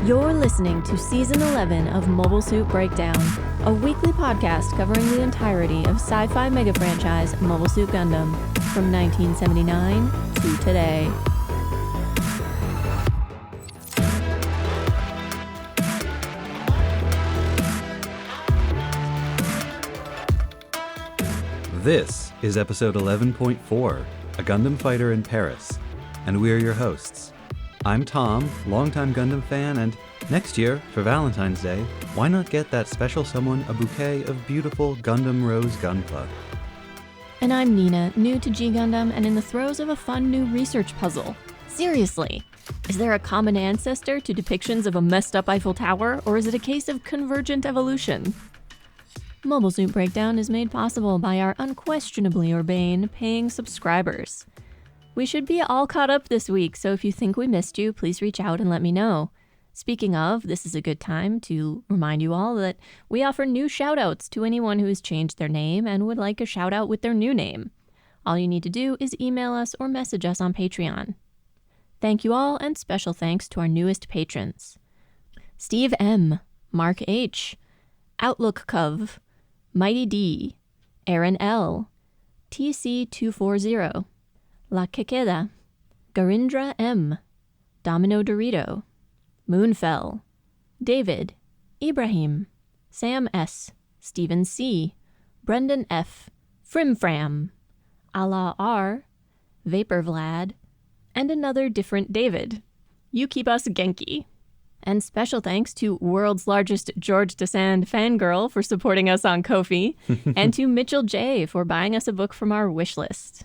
You're listening to Season 11 of Mobile Suit Breakdown, a weekly podcast covering the entirety of sci-fi mega franchise Mobile Suit Gundam from 1979 to today. This is episode 11.4, A Gundam Fighter in Paris, and we're your hosts. I'm Tom, longtime Gundam fan, and next year, for Valentine's Day, why not get that special someone a bouquet of beautiful Gundam Rose Gunpla? And I'm Nina, new to G Gundam and in the throes of a fun new research puzzle. Seriously, is there a common ancestor to depictions of a messed up Eiffel Tower, or is it a case of convergent evolution? Mobile Suit Breakdown is made possible by our unquestionably urbane paying subscribers. We should be all caught up this week, so if you think we missed you, please reach out and let me know. Speaking of, this is a good time to remind you all that we offer new shoutouts to anyone who has changed their name and would like a shoutout with their new name. All you need to do is email us or message us on Patreon. Thank you all, and special thanks to our newest patrons: Steve M., Mark H., Outlook Cov, Mighty D, Aaron L, TC240, La Quequeda, Garindra M, Domino Dorito, Moonfell, David, Ibrahim, Sam S, Stephen C, Brendan F, Frimfram, Allah R, Vapor Vlad, and another different David. You keep us Genki. And special thanks to world's largest George Desand fangirl for supporting us on Ko-fi, and to Mitchell J for buying us a book from our wish list.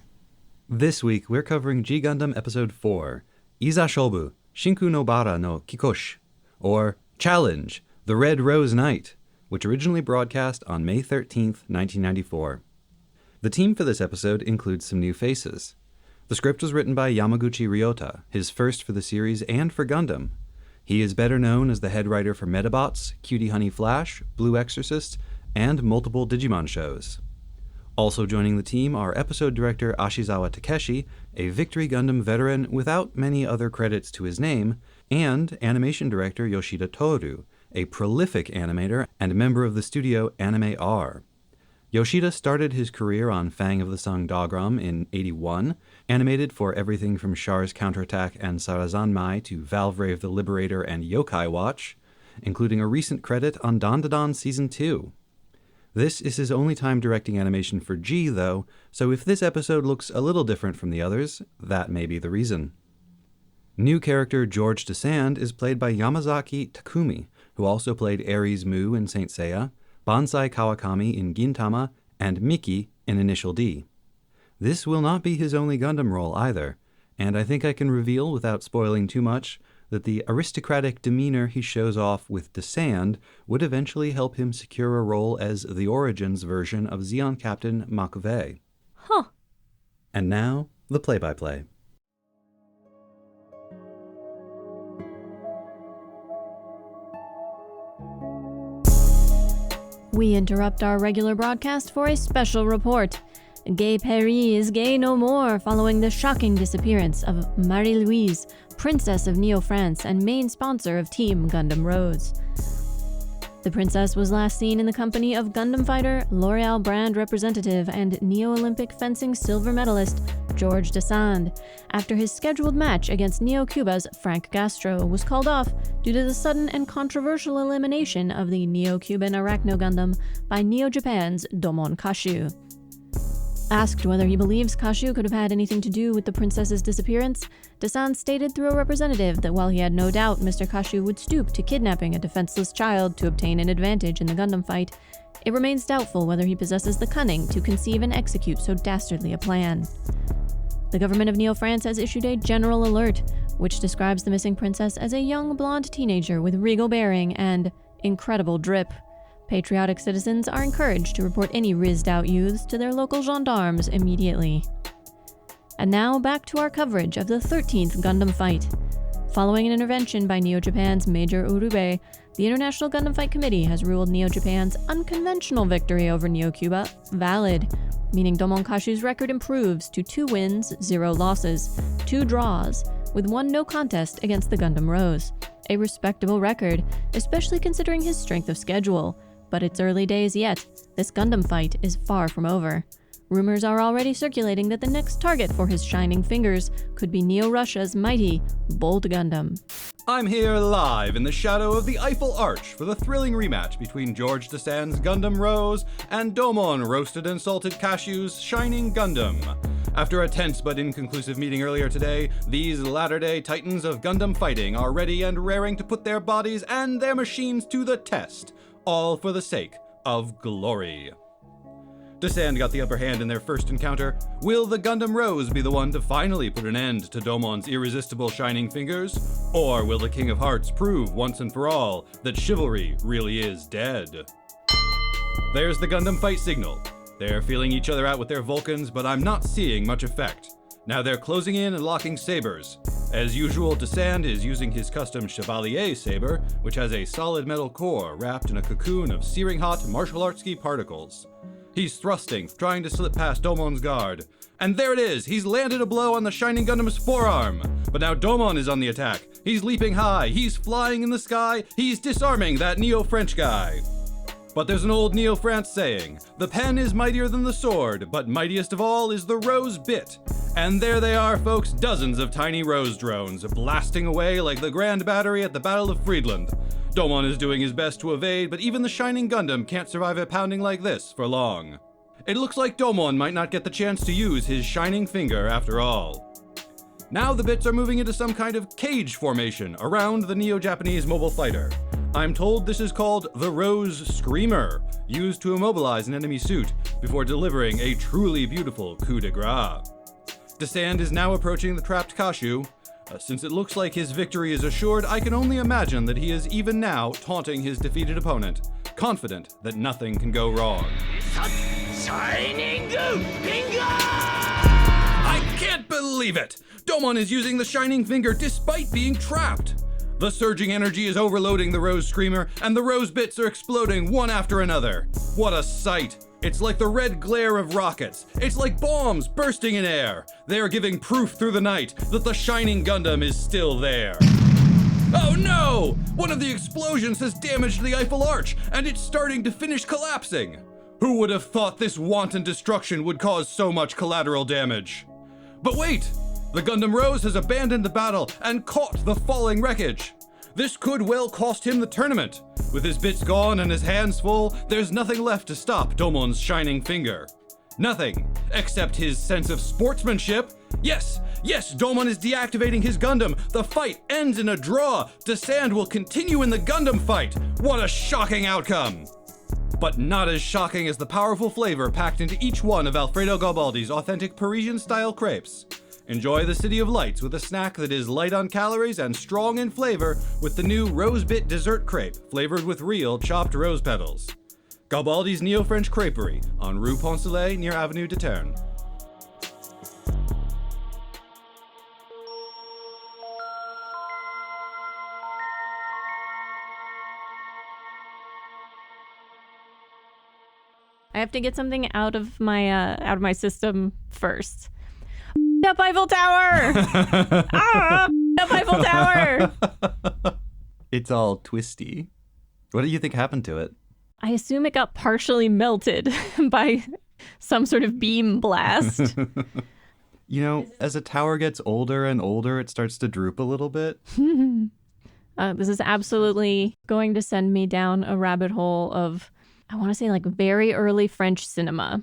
This week, we're covering G Gundam Episode 4, Iza Shobu, Shinku no Bara no Kikoshi, or Challenge, The Red Rose Knight, which originally broadcast on May 13th, 1994. The team for this episode includes some new faces. The script was written by Yamaguchi Ryota, his first for the series and for Gundam. He is better known as the head writer for Medabots, Cutie Honey Flash, Blue Exorcist, and multiple Digimon shows. Also joining the team are episode director Ashizawa Takeshi, a Victory Gundam veteran without many other credits to his name, and animation director Yoshida Toru, a prolific animator and member of the studio Anime R. Yoshida started his career on Fang of the Sung Dogram in '81, animated for everything from Char's Counterattack and Sarazanmai to Valvrave the Liberator and Yokai Watch, including a recent credit on Dandadan Season 2. This is his only time directing animation for G, though, so if this episode looks a little different from the others, that may be the reason. New character George Desand is played by Yamazaki Takumi, who also played Ares Mu in Saint Seiya, Bansai Kawakami in Gintama, and Miki in Initial D. This will not be his only Gundam role either, and I think I can reveal without spoiling too much that the aristocratic demeanor he shows off with Desand would eventually help him secure a role as the Origins version of Zeon Captain Makuve. Huh. And now, the play-by-play. We interrupt our regular broadcast for a special report. Gay Paris is gay no more following the shocking disappearance of Marie-Louise, Princess of Neo-France and main sponsor of Team Gundam Rose. The princess was last seen in the company of Gundam fighter, L'Oreal brand representative, and Neo-Olympic fencing silver medalist George Desand, after his scheduled match against Neo-Cuba's Frank Castro was called off due to the sudden and controversial elimination of the Neo-Cuban Arachno Gundam by Neo-Japan's Domon Kashu. Asked whether he believes Kashu could have had anything to do with the princess's disappearance, Desand stated through a representative that while he had no doubt Mr. Kashu would stoop to kidnapping a defenseless child to obtain an advantage in the Gundam fight, it remains doubtful whether he possesses the cunning to conceive and execute so dastardly a plan. The government of Neo-France has issued a general alert, which describes the missing princess as a young blonde teenager with regal bearing and incredible drip. Patriotic citizens are encouraged to report any rizzed-out youths to their local gendarmes immediately. And now back to our coverage of the 13th Gundam fight. Following an intervention by Neo-Japan's Major Urube, the International Gundam Fight Committee has ruled Neo-Japan's unconventional victory over Neo-Cuba valid, meaning Domon Kashu's record improves to 2 wins, 0 losses, 2 draws, with 1 no contest against the Gundam Rose, A respectable record, especially considering his strength of schedule. But it's early days yet. This Gundam fight is far from over. Rumors are already circulating that the next target for his shining fingers could be Neo-Russia's mighty Bold Gundam. I'm here live in the shadow of the Eiffel Arch for the thrilling rematch between George Desand's Gundam Rose and Domon Roasted and Salted Cashew's Shining Gundam. After a tense but inconclusive meeting earlier today, these latter-day titans of Gundam fighting are ready and raring to put their bodies and their machines to the test, all for the sake of glory. Desand got the upper hand in their first encounter. Will the Gundam Rose be the one to finally put an end to Domon's irresistible shining fingers? Or will the King of Hearts prove once and for all that chivalry really is dead? There's the Gundam fight signal. They're feeling each other out with their Vulcans, but I'm not seeing much effect. Now they're closing in and locking sabers. As usual, Desand is using his custom Chevalier saber, which has a solid metal core wrapped in a cocoon of searing hot martial arts-ski particles. He's thrusting, trying to slip past Domon's guard. And there it is! He's landed a blow on the Shining Gundam's forearm! But now Domon is on the attack. He's leaping high, he's flying in the sky, he's disarming that Neo-French guy. But there's an old Neo-France saying, the pen is mightier than the sword, but mightiest of all is the Rose bit. And there they are, folks, dozens of tiny Rose drones, blasting away like the Grand Battery at the Battle of Friedland. Domon is doing his best to evade, but even the Shining Gundam can't survive a pounding like this for long. It looks like Domon might not get the chance to use his shining finger after all. Now the bits are moving into some kind of cage formation around the Neo-Japanese mobile fighter. I'm told this is called the Rose Screamer, used to immobilize an enemy suit before delivering a truly beautiful coup de grace. Desand is now approaching the trapped Kashu. Since it looks like his victory is assured, I can only imagine that he is even now taunting his defeated opponent, confident that nothing can go wrong. Shining Finger! I can't believe it! Domon is using the Shining Finger despite being trapped! The surging energy is overloading the Rose Screamer, and the Rose bits are exploding one after another. What a sight! It's like the red glare of rockets. It's like bombs bursting in air. They are giving proof through the night that the Shining Gundam is still there. Oh no! One of the explosions has damaged the Eiffel Arch, and it's starting to finish collapsing. Who would have thought this wanton destruction would cause so much collateral damage? But wait! The Gundam Rose has abandoned the battle and caught the falling wreckage. This could well cost him the tournament. With his bits gone and his hands full, there's nothing left to stop Domon's shining finger. Nothing, except his sense of sportsmanship. Yes, Domon is deactivating his Gundam. The fight ends in a draw. Desand will continue in the Gundam fight. What a shocking outcome. But not as shocking as the powerful flavor packed into each one of Alfredo Garibaldi's authentic Parisian-style crepes. Enjoy the City of Lights with a snack that is light on calories and strong in flavor with the new Rose Bit Dessert Crepe, flavored with real chopped rose petals. Garibaldi's Neo-French Creperie on Rue Poncelet near Avenue de Terne. I have to get something out of my system first. Up Eiffel Tower! Up Eiffel Tower! It's all twisty. What do you think happened to it? I assume it got partially melted by some sort of beam blast. You know, as a tower gets older and older, it starts to droop a little bit. This is absolutely going to send me down a rabbit hole of, I want to say, like, very early French cinema.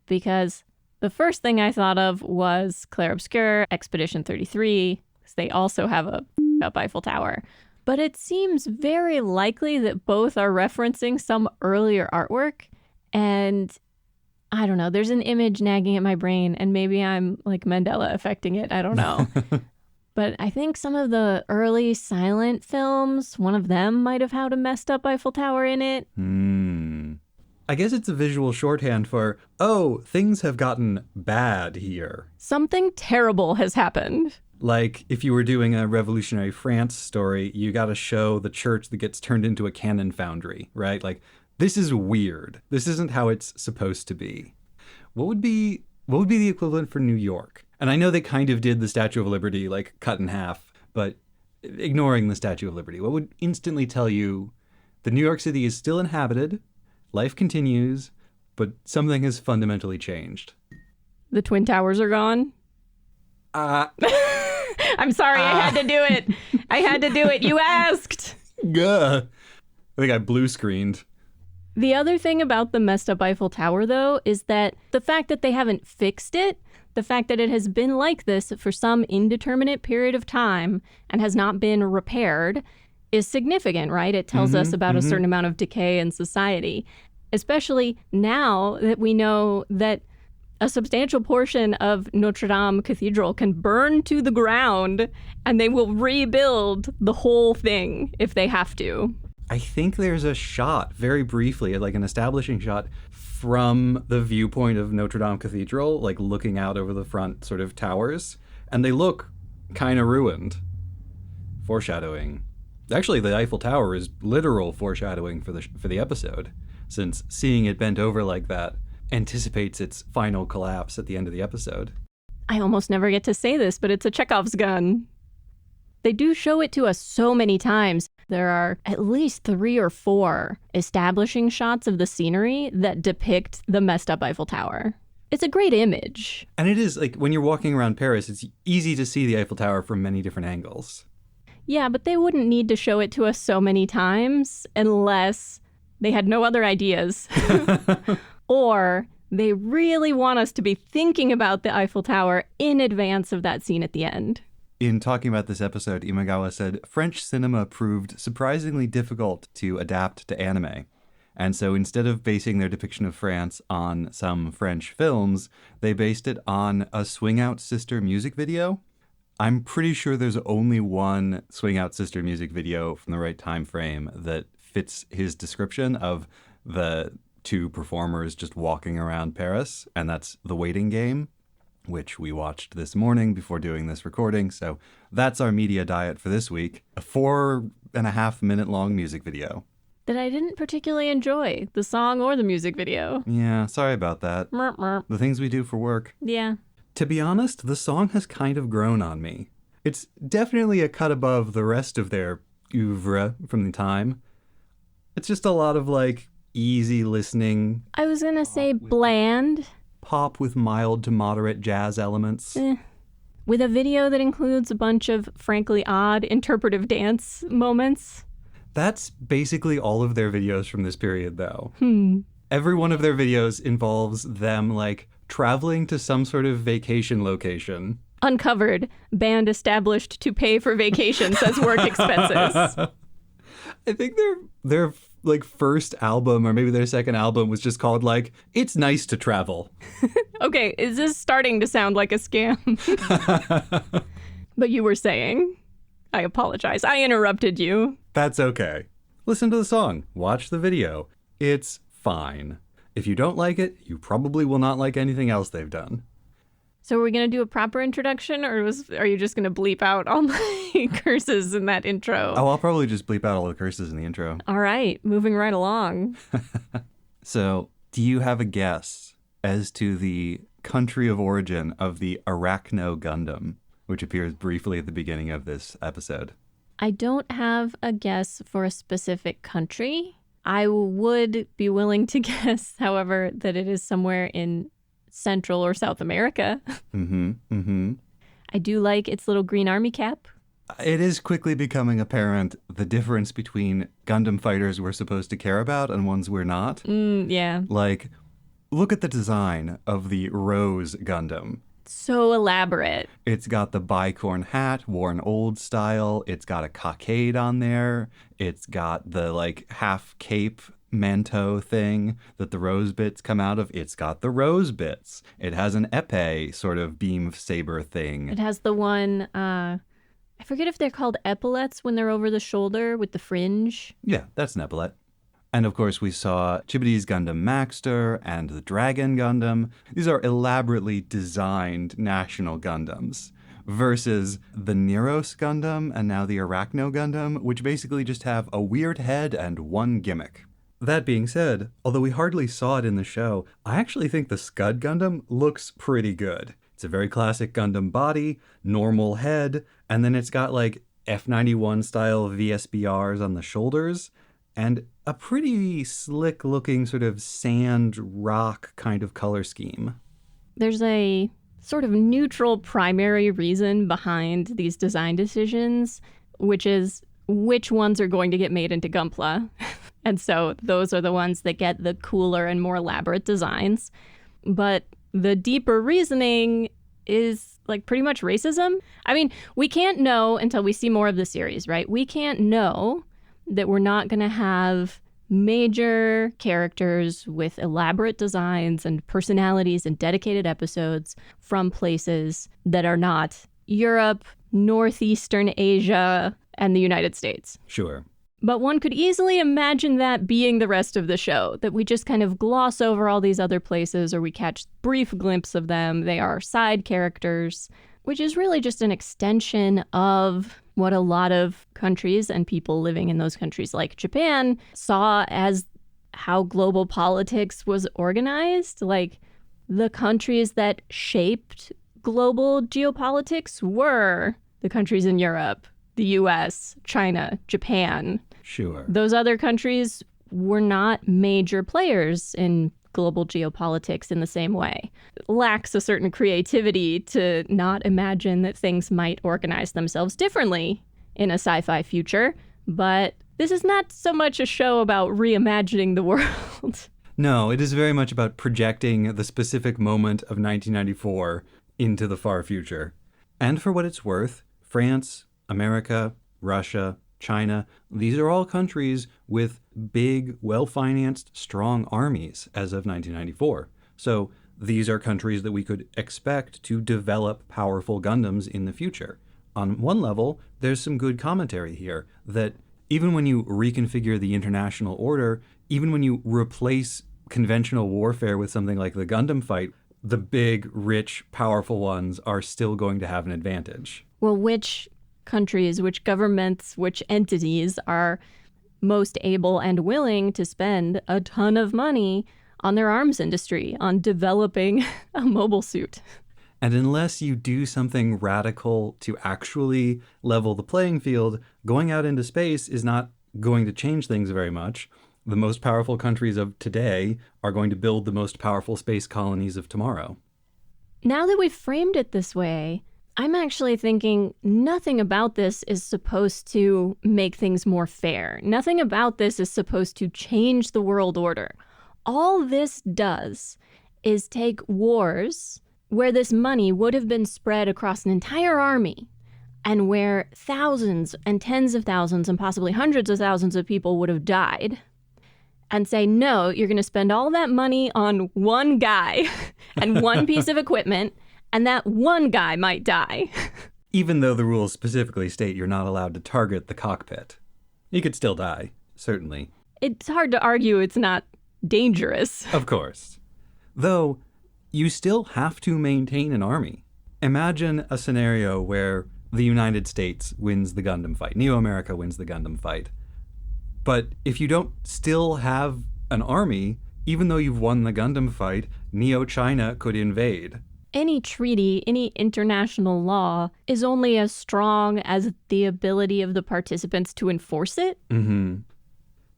Because the first thing I thought of was Clair Obscur, Expedition 33, because they also have a up Eiffel Tower. But it seems very likely that both are referencing some earlier artwork. And I don't know, there's an image nagging at my brain, and maybe I'm like Mandela affecting it. I don't know. But I think some of the early silent films, one of them might have had a messed up Eiffel Tower in it. I guess it's a visual shorthand for, oh, things have gotten bad here. Something terrible has happened. Like, if you were doing a Revolutionary France story, you got to show the church that gets turned into a cannon foundry, right? Like, this is weird. This isn't how it's supposed to be. What would be the equivalent for New York? And I know they kind of did the Statue of Liberty, like, cut in half, but ignoring the Statue of Liberty, what would instantly tell you that New York City is still inhabited, life continues, but something has fundamentally changed? The Twin Towers are gone? I'm sorry, I had to do it. I had to do it. You asked. Gah. I think I blue screened. The other thing about the messed up Eiffel Tower, though, is that the fact that they haven't fixed it, the fact that it has been like this for some indeterminate period of time and has not been repaired is significant, right? It tells us about a certain amount of decay in society, especially now that we know that a substantial portion of Notre Dame Cathedral can burn to the ground and they will rebuild the whole thing if they have to. I think there's a shot, very briefly, like an establishing shot from the viewpoint of Notre Dame Cathedral, like looking out over the front sort of towers, and they look kind of ruined. Foreshadowing. Actually, the Eiffel Tower is literal foreshadowing for the episode, since seeing it bent over like that anticipates its final collapse at the end of the episode. I almost never get to say this, but it's a Chekhov's gun. They do show it to us so many times. There are at least 3 or 4 establishing shots of the scenery that depict the messed up Eiffel Tower. It's a great image. And it is, like, when you're walking around Paris, it's easy to see the Eiffel Tower from many different angles. Yeah, but they wouldn't need to show it to us so many times unless they had no other ideas. Or they really want us to be thinking about the Eiffel Tower in advance of that scene at the end. In talking about this episode, Imagawa said, French cinema proved surprisingly difficult to adapt to anime. And so instead of basing their depiction of France on some French films, they based it on a Swing Out Sister music video. I'm pretty sure there's only one Swing Out Sister music video from the right time frame that fits his description of the 2 performers just walking around Paris, and that's The Waiting Game, which we watched this morning before doing this recording. So that's our media diet for this week. A 4.5-minute long music video. That I didn't particularly enjoy, the song or the music video. Yeah, sorry about that. Merp, merp. The things we do for work. Yeah. To be honest, the song has kind of grown on me. It's definitely a cut above the rest of their oeuvre from the time. It's just a lot of, like, easy listening. I was going to say bland. Pop with mild to moderate jazz elements. With a video that includes a bunch of frankly odd interpretive dance moments. That's basically all of their videos from this period, though. Every one of their videos involves them, like, traveling to some sort of vacation location. Uncovered. Band established to pay for vacations as work expenses. I think their like first album or maybe their second album was just called like It's Nice to Travel. Okay, is this starting to sound like a scam? But you were saying, I apologize. I interrupted you. That's okay. Listen to the song. Watch the video. It's fine. If you don't like it, you probably will not like anything else they've done. So are we going to do a proper introduction, or are you just going to bleep out all my curses in that intro? Oh, I'll probably just bleep out all the curses in the intro. All right, moving right along. So, do you have a guess as to the country of origin of the Arachno Gundam, which appears briefly at the beginning of this episode? I don't have a guess for a specific country. I would be willing to guess, however, that it is somewhere in Central or South America. I do like its little green army cap. It is quickly becoming apparent the difference between Gundam fighters we're supposed to care about and ones we're not. Yeah. Like, look at the design of the Rose Gundam. So elaborate. It's got the bicorn hat, worn old style. It's got a cockade on there. It's got the, like, half cape manteau thing that the rose bits come out of. It's got the rose bits. It has an epee sort of beam saber thing. It has the one, I forget if they're called epaulets when they're over the shoulder with the fringe. Yeah, that's an epaulette. And of course we saw Chibity's Gundam Maxter and the Dragon Gundam. These are elaborately designed national Gundams versus the Neros Gundam and now the Arachno Gundam, which basically just have a weird head and one gimmick. That being said, although we hardly saw it in the show, I actually think the Scud Gundam looks pretty good. It's a very classic Gundam body, normal head, and then it's got like F-91 style VSBRs on the shoulders, and a pretty slick looking sort of sand rock kind of color scheme. There's a sort of neutral primary reason behind these design decisions, which is which ones are going to get made into Gunpla. And so those are the ones that get the cooler and more elaborate designs. But the deeper reasoning is like pretty much racism. I mean, we can't know until we see more of the series, right? We can't know that we're not going to have major characters with elaborate designs and personalities and dedicated episodes from places that are not Europe, Northeastern Asia, and the United States. Sure. But one could easily imagine that being the rest of the show, that we just kind of gloss over all these other places or we catch brief glimpses of them. They are side characters, which is really just an extension of what a lot of countries and people living in those countries like Japan saw as how global politics was organized. Like, the countries that shaped global geopolitics were the countries in Europe, the US, China, Japan. Sure. Those other countries were not major players in global geopolitics in the same way. It lacks a certain creativity to not imagine that things might organize themselves differently in a sci-fi future, but this is not so much a show about reimagining the world. No, it is very much about projecting the specific moment of 1994 into the far future. And for what it's worth, France, America, Russia, China, these are all countries with big, well-financed, strong armies as of 1994. So these are countries that we could expect to develop powerful Gundams in the future. On one level, there's some good commentary here that even when you reconfigure the international order, even when you replace conventional warfare with something like the Gundam fight, the big, rich, powerful ones are still going to have an advantage. Well, which countries, which governments, which entities are most able and willing to spend a ton of money on their arms industry, on developing a mobile suit? And unless you do something radical to actually level the playing field, going out into space is not going to change things very much. The most powerful countries of today are going to build the most powerful space colonies of tomorrow. Now that we've framed it this way, I'm actually thinking nothing about this is supposed to make things more fair. Nothing about this is supposed to change the world order. All this does is take wars where this money would have been spread across an entire army and where thousands and tens of thousands and possibly hundreds of thousands of people would have died, and say, no, you're going to spend all that money on one guy and one piece of equipment, and that one guy might die. Even though the rules specifically state you're not allowed to target the cockpit. You could still die, certainly. It's hard to argue it's not dangerous. Of course. Though, you still have to maintain an army. Imagine a scenario where the United States wins the Gundam fight. Neo America wins the Gundam fight. But if you don't still have an army, even though you've won the Gundam fight, Neo China could invade. Any treaty, any international law is only as strong as the ability of the participants to enforce it. Mm-hmm.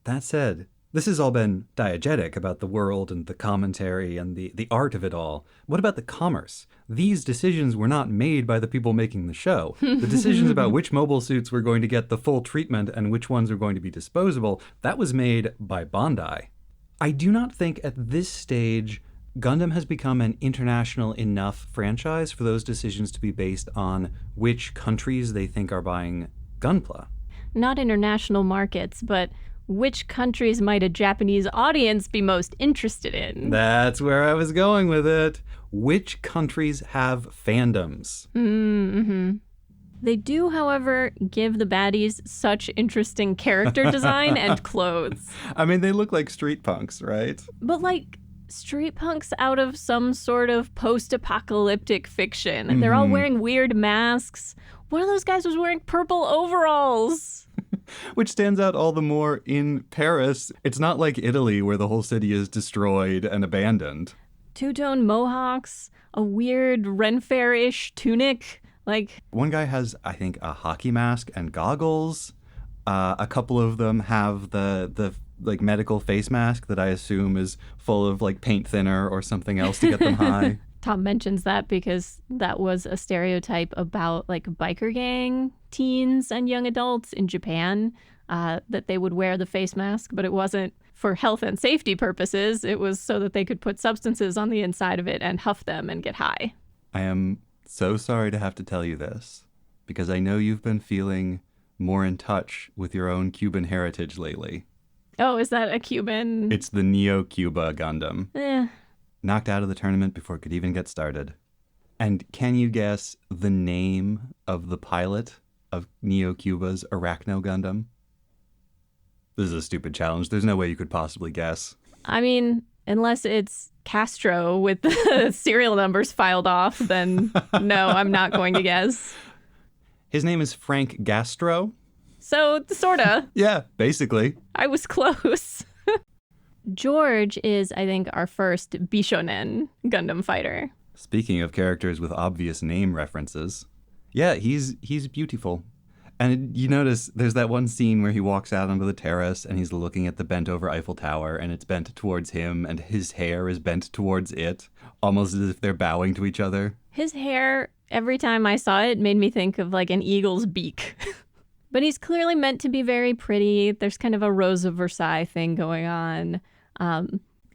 That said, this has all been diegetic about the world and the commentary and the art of it all. What about the commerce? These decisions were not made by the people making the show. The decisions about which mobile suits were going to get the full treatment and which ones were going to be disposable, that was made by Bandai. I do not think at this stage Gundam has become an international enough franchise for those decisions to be based on which countries they think are buying Gunpla. Not international markets, but which countries might a Japanese audience be most interested in? That's where I was going with it. Which countries have fandoms? Mm-hmm. They do, however, give the baddies such interesting character design and clothes. I mean, they look like street punks, right? But like street punks out of some sort of post-apocalyptic fiction. Mm-hmm. They're all wearing weird masks. One of those guys was wearing purple overalls. Which stands out all the more in Paris. It's not like Italy where the whole city is destroyed and abandoned. Two-tone mohawks, a weird Ren Fair-ish tunic. Like, One guy has, I think, a hockey mask and goggles. A couple of them have the like medical face mask that I assume is full of like paint thinner or something else to get them high. Tom mentions that because that was a stereotype about like biker gang teens and young adults in Japan, that they would wear the face mask, but it wasn't for health and safety purposes. It was so that they could put substances on the inside of it and huff them and get high. I am so sorry to have to tell you this, because I know you've been feeling more in touch with your own Cuban heritage lately. Oh, is that a Cuban? It's the Neo-Cuba Gundam. Eh. Knocked out of the tournament before it could even get started. And can you guess the name of the pilot of Neo-Cuba's Arachno Gundam? This is a stupid challenge. There's no way you could possibly guess. I mean, unless it's Castro with the serial numbers filed off, then no, I'm not going to guess. His name is Frank Gastro. So, sorta. Yeah, basically. I was close. George is, I think, our first Bishonen Gundam fighter. Speaking of characters with obvious name references, yeah, he's beautiful. And you notice there's that one scene where he walks out onto the terrace and he's looking at the bent over Eiffel Tower and it's bent towards him and his hair is bent towards it, almost as if they're bowing to each other. His hair, every time I saw it, made me think of like an eagle's beak. But he's clearly meant to be very pretty. There's kind of a Rose of Versailles thing going on.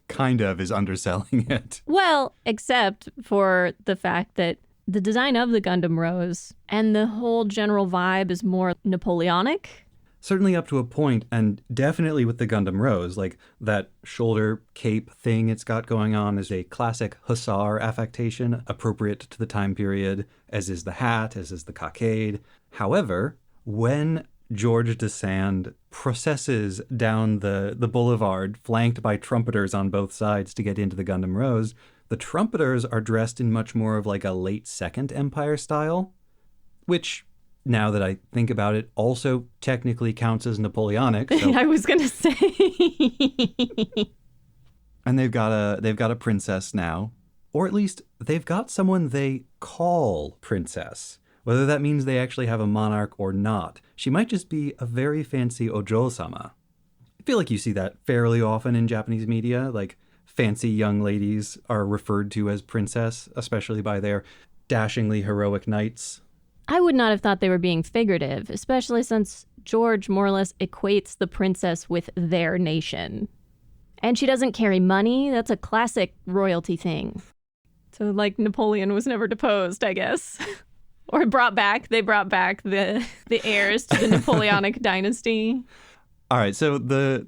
Kind of is underselling it. Well, except for the fact that the design of the Gundam Rose and the whole general vibe is more Napoleonic. Certainly up to a point, and definitely with the Gundam Rose, like that shoulder cape thing it's got going on is a classic hussar affectation, appropriate to the time period, as is the hat, as is the cockade. However, when George de Sand processes down the boulevard, flanked by trumpeters on both sides to get into the Gundam Rose, the trumpeters are dressed in much more of like a late Second Empire style, which, now that I think about it, also technically counts as Napoleonic. So. I was gonna say. And they've got a princess now, or at least they've got someone they call princess. Whether that means they actually have a monarch or not, she might just be a very fancy Ojo-sama. I feel like you see that fairly often in Japanese media, like fancy young ladies are referred to as princess, especially by their dashingly heroic knights. I would not have thought they were being figurative, especially since George more or less equates the princess with their nation. And she doesn't carry money. That's a classic royalty thing. So, like, Napoleon was never deposed, I guess. Or they brought back the heirs to the Napoleonic dynasty. All right, so the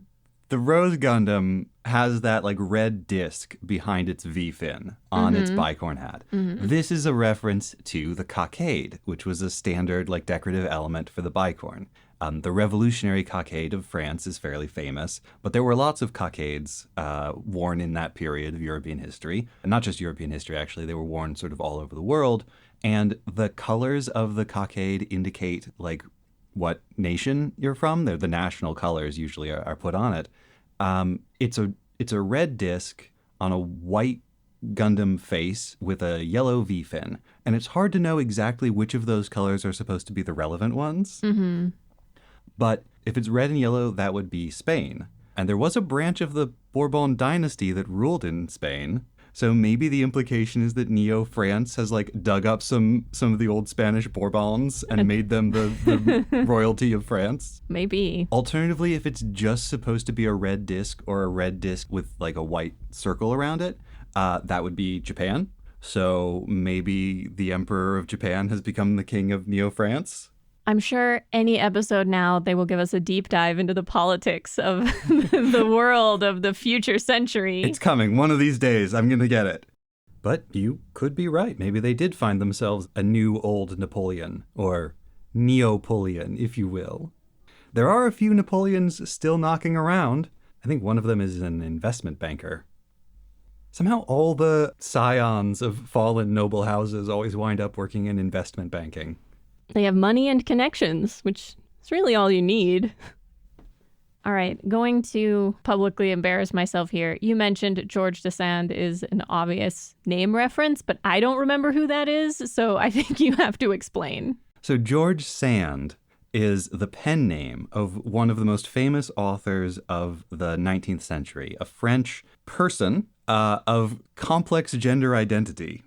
Rose Gundam has that like red disc behind its V-fin on its bicorn hat. Mm-hmm. This is a reference to the cockade, which was a standard like decorative element for the bicorn. The revolutionary cockade of France is fairly famous, but there were lots of cockades worn in that period of European history. And not just European history, actually. They were worn sort of all over the world. And the colors of the cockade indicate like what nation you're from. They're the national colors usually are put on it. It's a red disc on a white Gundam face with a yellow V-fin. And it's hard to know exactly which of those colors are supposed to be the relevant ones. Mm-hmm. But if it's red and yellow, that would be Spain. And there was a branch of the Bourbon dynasty that ruled in Spain. So maybe the implication is that Neo-France has like dug up some of the old Spanish Bourbons and made them the royalty of France. Maybe. Alternatively, if it's just supposed to be a red disc or a red disc with like a white circle around it, that would be Japan. So maybe the Emperor of Japan has become the king of Neo-France. I'm sure any episode now, they will give us a deep dive into the politics of the world of the future century. It's coming. One of these days, I'm going to get it. But you could be right. Maybe they did find themselves a new old Napoleon, or Neopolian, if you will. There are a few Napoleons still knocking around. I think one of them is an investment banker. Somehow all the scions of fallen noble houses always wind up working in investment banking. They have money and connections, which is really all you need. All right, going to publicly embarrass myself here. You mentioned George Desand is an obvious name reference, but I don't remember who that is, so I think you have to explain. So George Sand is the pen name of one of the most famous authors of the 19th century, a French person of complex gender identity,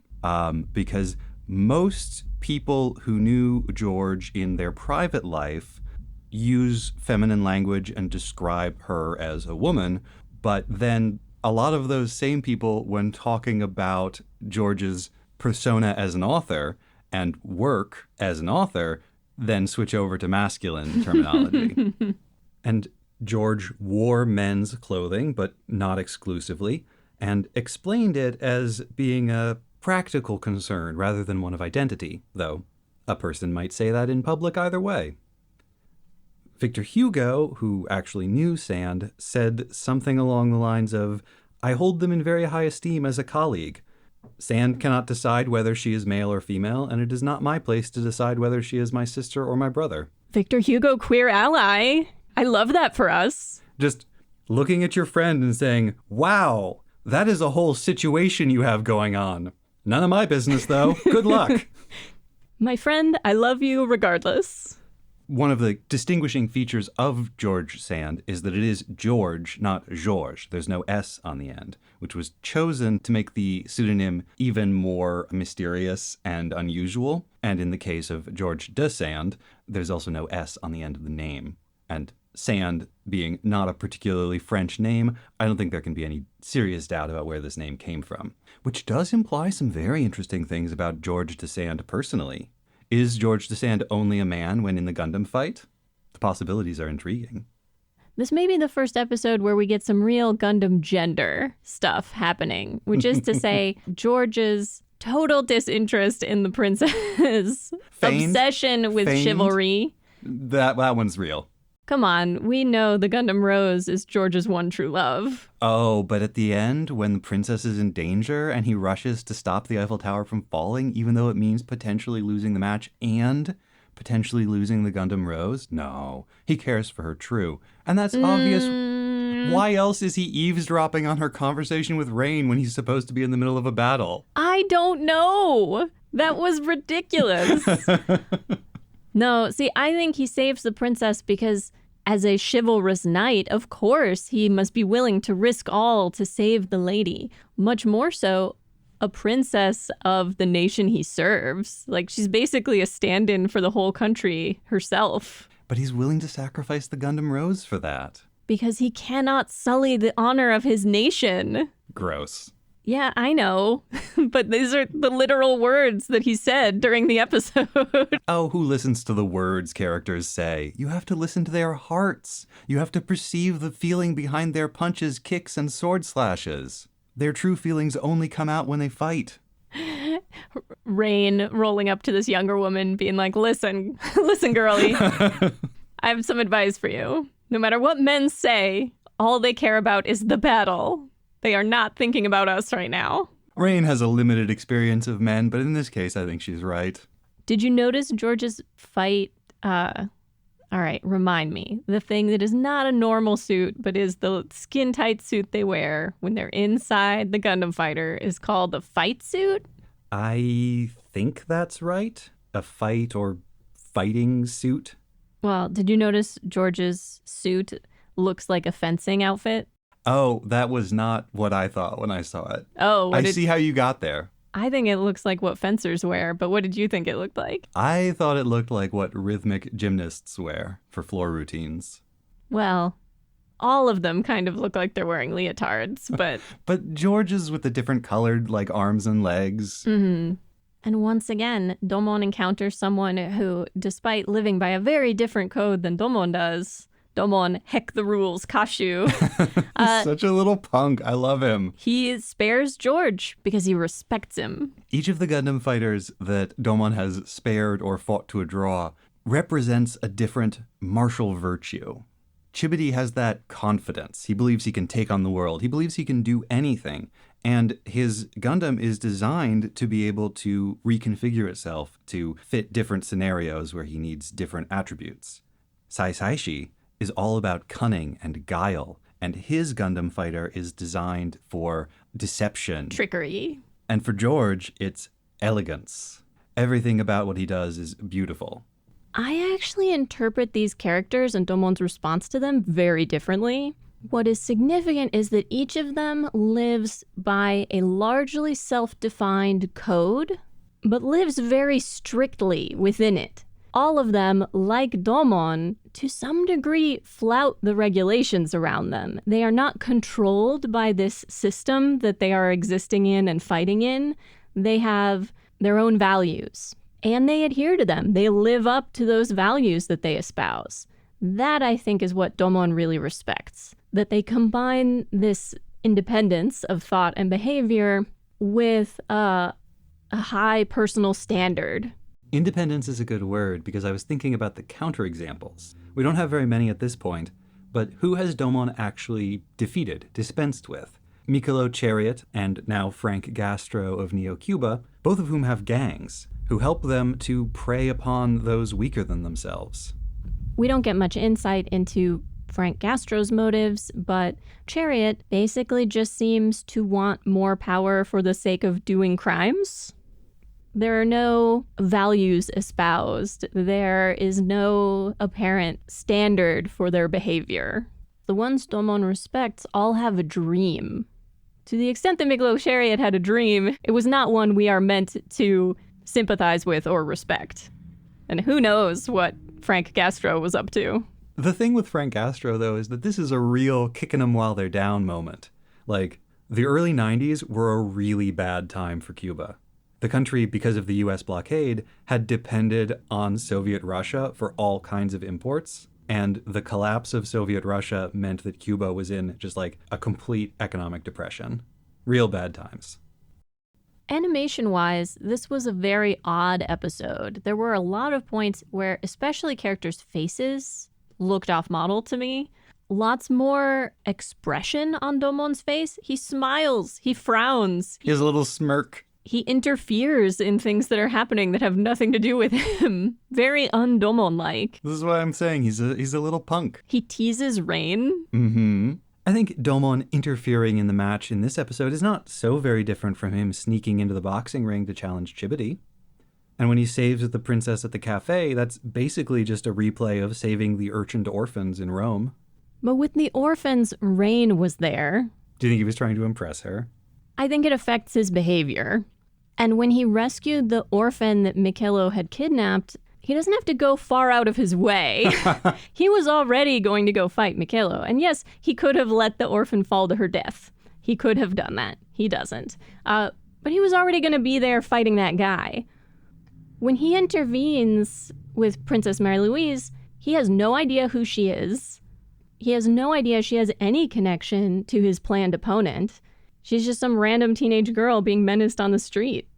because most people who knew George in their private life use feminine language and describe her as a woman, but then a lot of those same people, when talking about George's persona as an author and work as an author, then switch over to masculine terminology. And George wore men's clothing, but not exclusively, and explained it as being a practical concern rather than one of identity, though a person might say that in public either way. Victor Hugo, who actually knew Sand, said something along the lines of, "I hold them in very high esteem as a colleague. Sand cannot decide whether she is male or female, and it is not my place to decide whether she is my sister or my brother." Victor Hugo, queer ally. I love that for us. Just looking at your friend and saying, "Wow, that is a whole situation you have going on. None of my business, though. Good luck." My friend, I love you regardless. One of the distinguishing features of George Sand is that it is George, not Georges. There's no S on the end, which was chosen to make the pseudonym even more mysterious and unusual. And in the case of George de Sand, there's also no S on the end of the name. And Sand being not a particularly French name, I don't think there can be any serious doubt about where this name came from, which does imply some very interesting things about George de Sand personally. Is George de Sand only a man when in the Gundam fight? The possibilities are intriguing. This may be the first episode where we get some real Gundam gender stuff happening, which is to say George's total disinterest in the princess, obsession with chivalry. That one's real. Come on, we know the Gundam Rose is George's one true love. Oh, but at the end, when the princess is in danger and he rushes to stop the Eiffel Tower from falling, even though it means potentially losing the match and potentially losing the Gundam Rose? No, he cares for her, true. And that's obvious. Why else is he eavesdropping on her conversation with Rain when he's supposed to be in the middle of a battle? I don't know. That was ridiculous. No, see, I think he saves the princess because as a chivalrous knight, of course, he must be willing to risk all to save the lady. Much more so, a princess of the nation he serves. Like, she's basically a stand-in for the whole country herself. But he's willing to sacrifice the Gundam Rose for that. Because he cannot sully the honor of his nation. Gross. Yeah, I know. But these are the literal words that he said during the episode. Oh, who listens to the words characters say? You have to listen to their hearts. You have to perceive the feeling behind their punches, kicks, and sword slashes. Their true feelings only come out when they fight. Rain rolling up to this younger woman being like, listen, girlie, I have some advice for you. No matter what men say, all they care about is the battle. They are not thinking about us right now. Rain has a limited experience of men, but in this case, I think she's right. Did you notice George's fight? All right, remind me. The thing that is not a normal suit, but is the skin-tight suit they wear when they're inside the Gundam fighter is called the fight suit? I think that's right. A fight or fighting suit. Well, did you notice George's suit looks like a fencing outfit? Oh, that was not what I thought when I saw it. Oh, I see how you got there. I think it looks like what fencers wear, but what did you think it looked like? I thought it looked like what rhythmic gymnasts wear for floor routines. Well, all of them kind of look like they're wearing leotards, but... But George's with the different colored, like, arms and legs. Mm-hmm. And once again, Domon encounters someone who, despite living by a very different code than Domon does... Domon, heck the rules, Kashu. Such a little punk. I love him. He spares George because he respects him. Each of the Gundam fighters that Domon has spared or fought to a draw represents a different martial virtue. Chibody has that confidence. He believes he can take on the world. He believes he can do anything. And his Gundam is designed to be able to reconfigure itself to fit different scenarios where he needs different attributes. Sai Saishi is all about cunning and guile, and his Gundam fighter is designed for deception. Trickery. And for George, it's elegance. Everything about what he does is beautiful. I actually interpret these characters and Domon's response to them very differently. What is significant is that each of them lives by a largely self-defined code, but lives very strictly within it. All of them, like Domon, to some degree flout the regulations around them. They are not controlled by this system that they are existing in and fighting in. They have their own values, and they adhere to them. They live up to those values that they espouse. That, I think, is what Domon really respects, that they combine this independence of thought and behavior with a high personal standard. Independence is a good word because I was thinking about the counterexamples. We don't have very many at this point, but who has Domon actually defeated, dispensed with? Mikelo Chariot and now Frank Gastro of Neo Cuba, both of whom have gangs, who help them to prey upon those weaker than themselves. We don't get much insight into Frank Gastro's motives, but Chariot basically just seems to want more power for the sake of doing crimes. There are no values espoused. There is no apparent standard for their behavior. The ones Domon respects all have a dream. To the extent that Mikelo Chariot had a dream, it was not one we are meant to sympathize with or respect. And who knows what Frank Gastro was up to. The thing with Frank Gastro, though, is that this is a real kicking them while they're down moment. Like, the early 90s were a really bad time for Cuba. The country, because of the US blockade, had depended on Soviet Russia for all kinds of imports. And the collapse of Soviet Russia meant that Cuba was in just like a complete economic depression. Real bad times. Animation-wise, this was a very odd episode. There were a lot of points where especially characters' faces looked off-model to me. Lots more expression on Domon's face. He smiles. He frowns. He has a little smirk. He interferes in things that are happening that have nothing to do with him. Very un-Domon-like. This is what I'm saying. He's a little punk. He teases Rain. Mm-hmm. I think Domon interfering in the match in this episode is not so very different from him sneaking into the boxing ring to challenge Chibity. And when he saves the princess at the cafe, that's basically just a replay of saving the urchined orphans in Rome. But with the orphans, Rain was there. Do you think he was trying to impress her? I think it affects his behavior. And when he rescued the orphan that Mikelo had kidnapped, he doesn't have to go far out of his way. He was already going to go fight Mikelo. And yes, he could have let the orphan fall to her death. He could have done that. He doesn't. But he was already going to be there fighting that guy. When he intervenes with Princess Mary Louise, he has no idea who she is. He has no idea she has any connection to his planned opponent. She's just some random teenage girl being menaced on the street.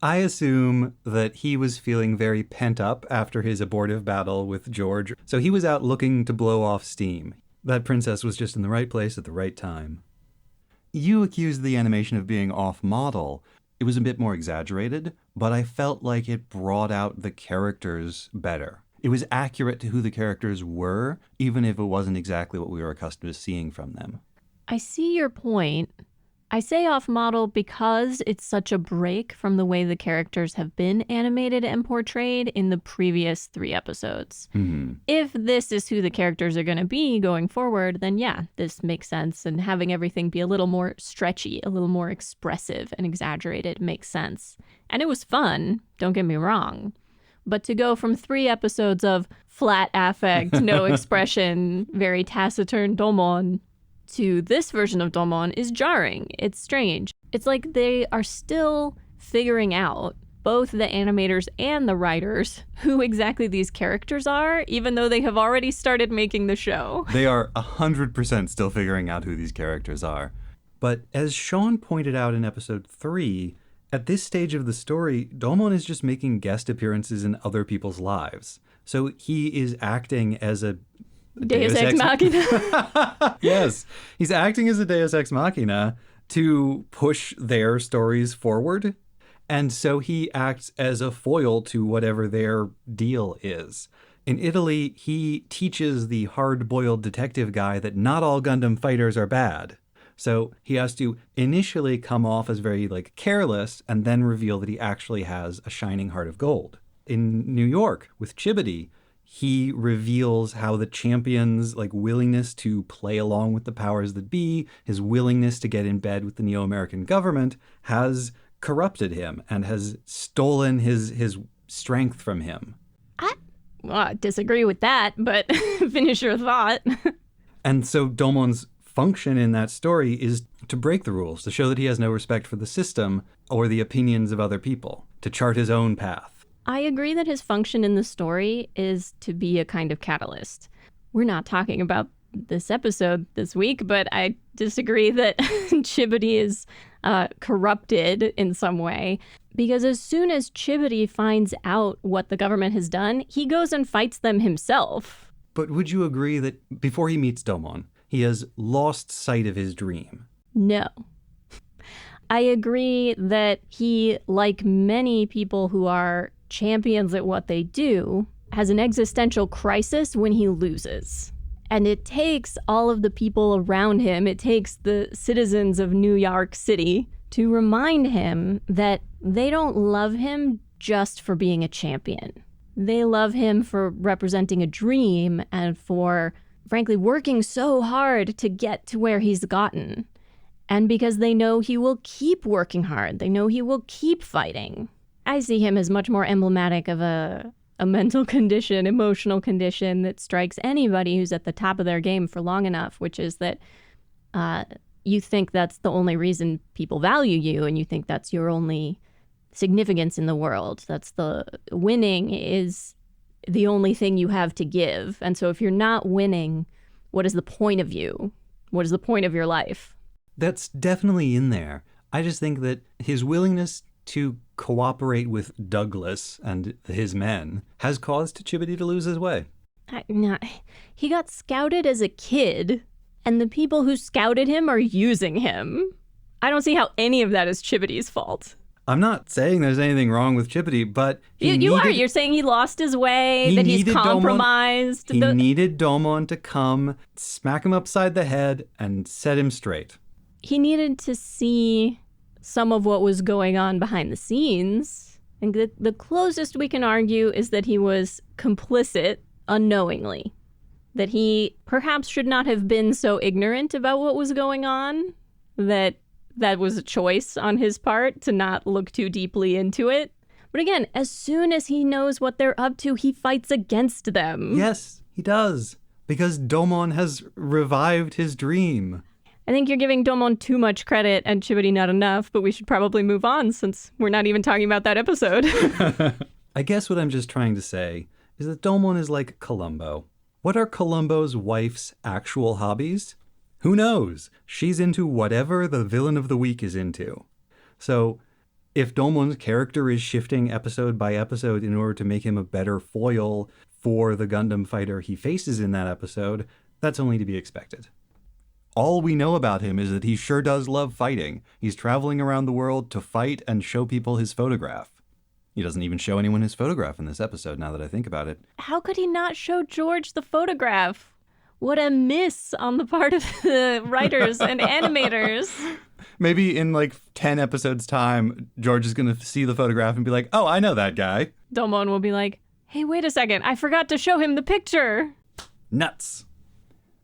I assume that he was feeling very pent up after his abortive battle with George, so he was out looking to blow off steam. That princess was just in the right place at the right time. You accused the animation of being off-model. It was a bit more exaggerated, but I felt like it brought out the characters better. It was accurate to who the characters were, even if it wasn't exactly what we were accustomed to seeing from them. I see your point. I say off-model because it's such a break from the way the characters have been animated and portrayed in the previous 3 episodes. Mm-hmm. If this is who the characters are going to be going forward, then yeah, this makes sense. And having everything be a little more stretchy, a little more expressive and exaggerated makes sense. And it was fun, don't get me wrong. But to go from 3 episodes of flat affect, no expression, very taciturn Domon, to this version of Domon is jarring. It's strange. It's like they are still figuring out, both the animators and the writers, who exactly these characters are, even though they have already started making the show. They are 100% still figuring out who these characters are. But as Sean pointed out in episode 3, at this stage of the story, Domon is just making guest appearances in other people's lives. So he is acting as a Deus Ex Machina. Yes, he's acting as a Deus Ex Machina to push their stories forward. And so he acts as a foil to whatever their deal is. In Italy, he teaches the hard-boiled detective guy that not all Gundam fighters are bad. So he has to initially come off as very careless and then reveal that he actually has a shining heart of gold. In New York with Chibody, he reveals how the champion's willingness to play along with the powers that be, his willingness to get in bed with the Neo-American government has corrupted him and has stolen his strength from him. I disagree with that, but finish your thought. And so Domon's function in that story is to break the rules, to show that he has no respect for the system or the opinions of other people, to chart his own path. I agree that his function in the story is to be a kind of catalyst. We're not talking about this episode this week, but I disagree that Chibody is corrupted in some way. Because as soon as Chibody finds out what the government has done, he goes and fights them himself. But would you agree that before he meets Domon, he has lost sight of his dream? No. I agree that he, like many people who are champions at what they do, has an existential crisis when he loses. And it takes all of the people around him, it takes the citizens of New York City to remind him that they don't love him just for being a champion. They love him for representing a dream and for, frankly, working so hard to get to where he's gotten. And because they know he will keep working hard. They know he will keep fighting. I see him as much more emblematic of a mental condition, emotional condition that strikes anybody who's at the top of their game for long enough, which is that you think that's the only reason people value you, and you think that's your only significance in the world. That's the winning is the only thing you have to give. And so if you're not winning, what is the point of you? What is the point of your life? That's definitely in there. I just think that his willingness to cooperate with Douglas and his men has caused Chibody to lose his way. He got scouted as a kid, and the people who scouted him are using him. I don't see how any of that is Chibody's fault. I'm not saying there's anything wrong with Chibody, but You're saying he lost his way, that he's compromised. He needed Domon to come, smack him upside the head, and set him straight. He needed to see some of what was going on behind the scenes. And the closest we can argue is that he was complicit unknowingly. That he perhaps should not have been so ignorant about what was going on, that was a choice on his part to not look too deeply into it. But again, as soon as he knows what they're up to, he fights against them. Yes, he does. Because Domon has revived his dream. I think you're giving Domon too much credit and Chibody not enough, but we should probably move on since we're not even talking about that episode. I guess what I'm just trying to say is that Domon is like Columbo. What are Columbo's wife's actual hobbies? Who knows? She's into whatever the villain of the week is into. So if Domon's character is shifting episode by episode in order to make him a better foil for the Gundam fighter he faces in that episode, that's only to be expected. All we know about him is that he sure does love fighting. He's traveling around the world to fight and show people his photograph. He doesn't even show anyone his photograph in this episode, now that I think about it. How could he not show George the photograph? What a miss on the part of the writers and animators. Maybe in 10 episodes' time, George is going to see the photograph and be like, oh, I know that guy. Domon will be like, hey, wait a second, I forgot to show him the picture. Nuts.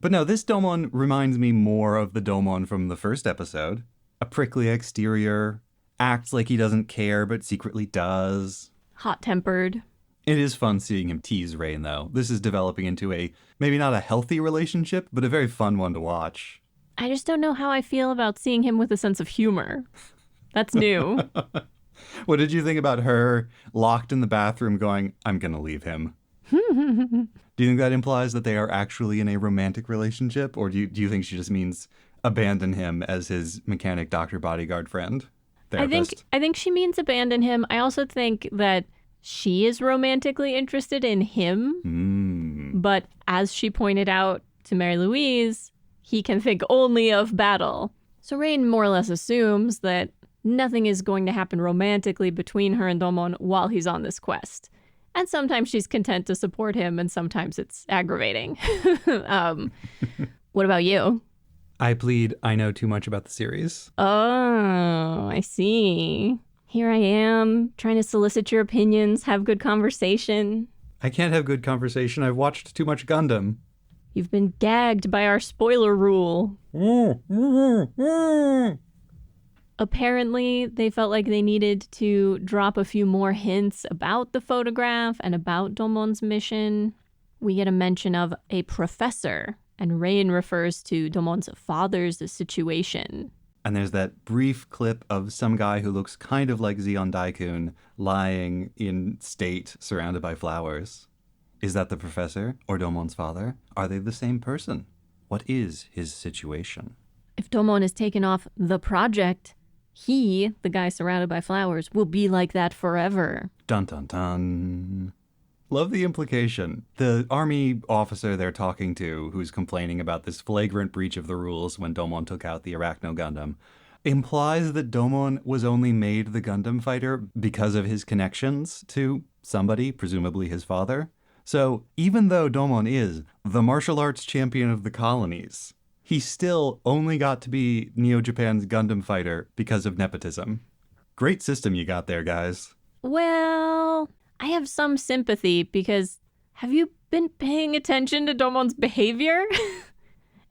But no, this Domon reminds me more of the Domon from the first episode. A prickly exterior, acts like he doesn't care but secretly does. Hot-tempered. It is fun seeing him tease Rain, though. This is developing into a, maybe not a healthy relationship, but a very fun one to watch. I just don't know how I feel about seeing him with a sense of humor. That's new. What did you think about her locked in the bathroom going, I'm going to leave him? Do you think that implies that they are actually in a romantic relationship? Or do you think she just means abandon him as his mechanic doctor bodyguard friend? Therapist? I think she means abandon him. I also think that she is romantically interested in him. But as she pointed out to Mary Louise, he can think only of battle. So Rain more or less assumes that nothing is going to happen romantically between her and Domon while he's on this quest. And sometimes she's content to support him, and sometimes it's aggravating. What about you? I plead I know too much about the series. Oh, I see. Here I am, trying to solicit your opinions, have good conversation. I can't have good conversation. I've watched too much Gundam. You've been gagged by our spoiler rule. Apparently, they felt like they needed to drop a few more hints about the photograph and about Domon's mission. We get a mention of a professor, and Rain refers to Domon's father's situation. And there's that brief clip of some guy who looks kind of like Zeon Daikun lying in state surrounded by flowers. Is that the professor or Domon's father? Are they the same person? What is his situation? If Domon is taken off the project, he, the guy surrounded by flowers, will be like that forever. Dun dun dun. Love the implication. The army officer they're talking to, who's complaining about this flagrant breach of the rules when Domon took out the Arachno Gundam, implies that Domon was only made the Gundam fighter because of his connections to somebody, presumably his father. So even though Domon is the martial arts champion of the colonies, he still only got to be Neo Japan's Gundam fighter because of nepotism. Great system you got there, guys. Well, I have some sympathy because have you been paying attention to Domon's behavior?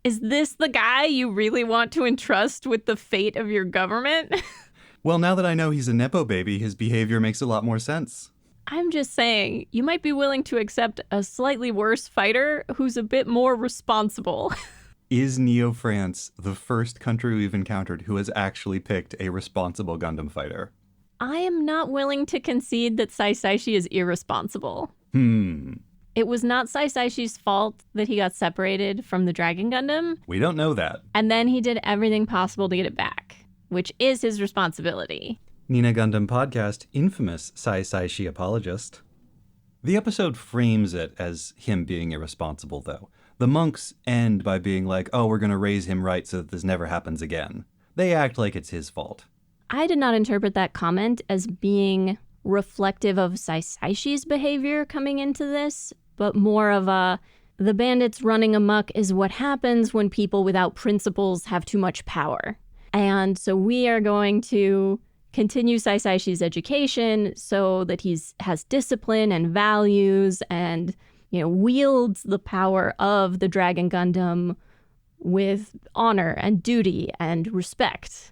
Is this the guy you really want to entrust with the fate of your government? Well, now that I know he's a Nepo baby, his behavior makes a lot more sense. I'm just saying, you might be willing to accept a slightly worse fighter who's a bit more responsible. Is Neo France the first country we've encountered who has actually picked a responsible Gundam fighter? I am not willing to concede that Saisaishi is irresponsible. It was not Saisaishi's fault that he got separated from the Dragon Gundam. We don't know that. And then he did everything possible to get it back, which is his responsibility. Nina Gundam Podcast, infamous Saisaishi apologist. The episode frames it as him being irresponsible, though. The monks end by being like, oh, we're going to raise him right so that this never happens again. They act like it's his fault. I did not interpret that comment as being reflective of Saisaishi's behavior coming into this, but more of the bandits running amok is what happens when people without principles have too much power. And so we are going to continue Saisaishi's education so that he has discipline and values and, wields the power of the Dragon Gundam with honor and duty and respect.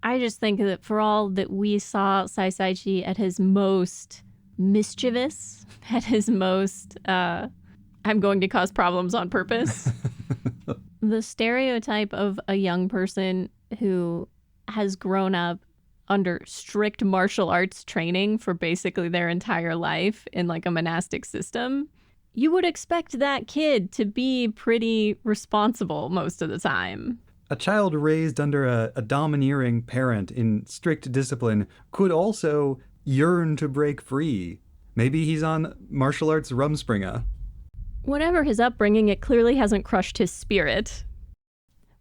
I just think that for all that we saw Saisaishi at his most mischievous, at his most, I'm going to cause problems on purpose, the stereotype of a young person who has grown up under strict martial arts training for basically their entire life in like a monastic system, you would expect that kid to be pretty responsible most of the time. A child raised under a domineering parent in strict discipline could also yearn to break free. Maybe he's on martial arts Rumspringa. Whatever his upbringing, it clearly hasn't crushed his spirit.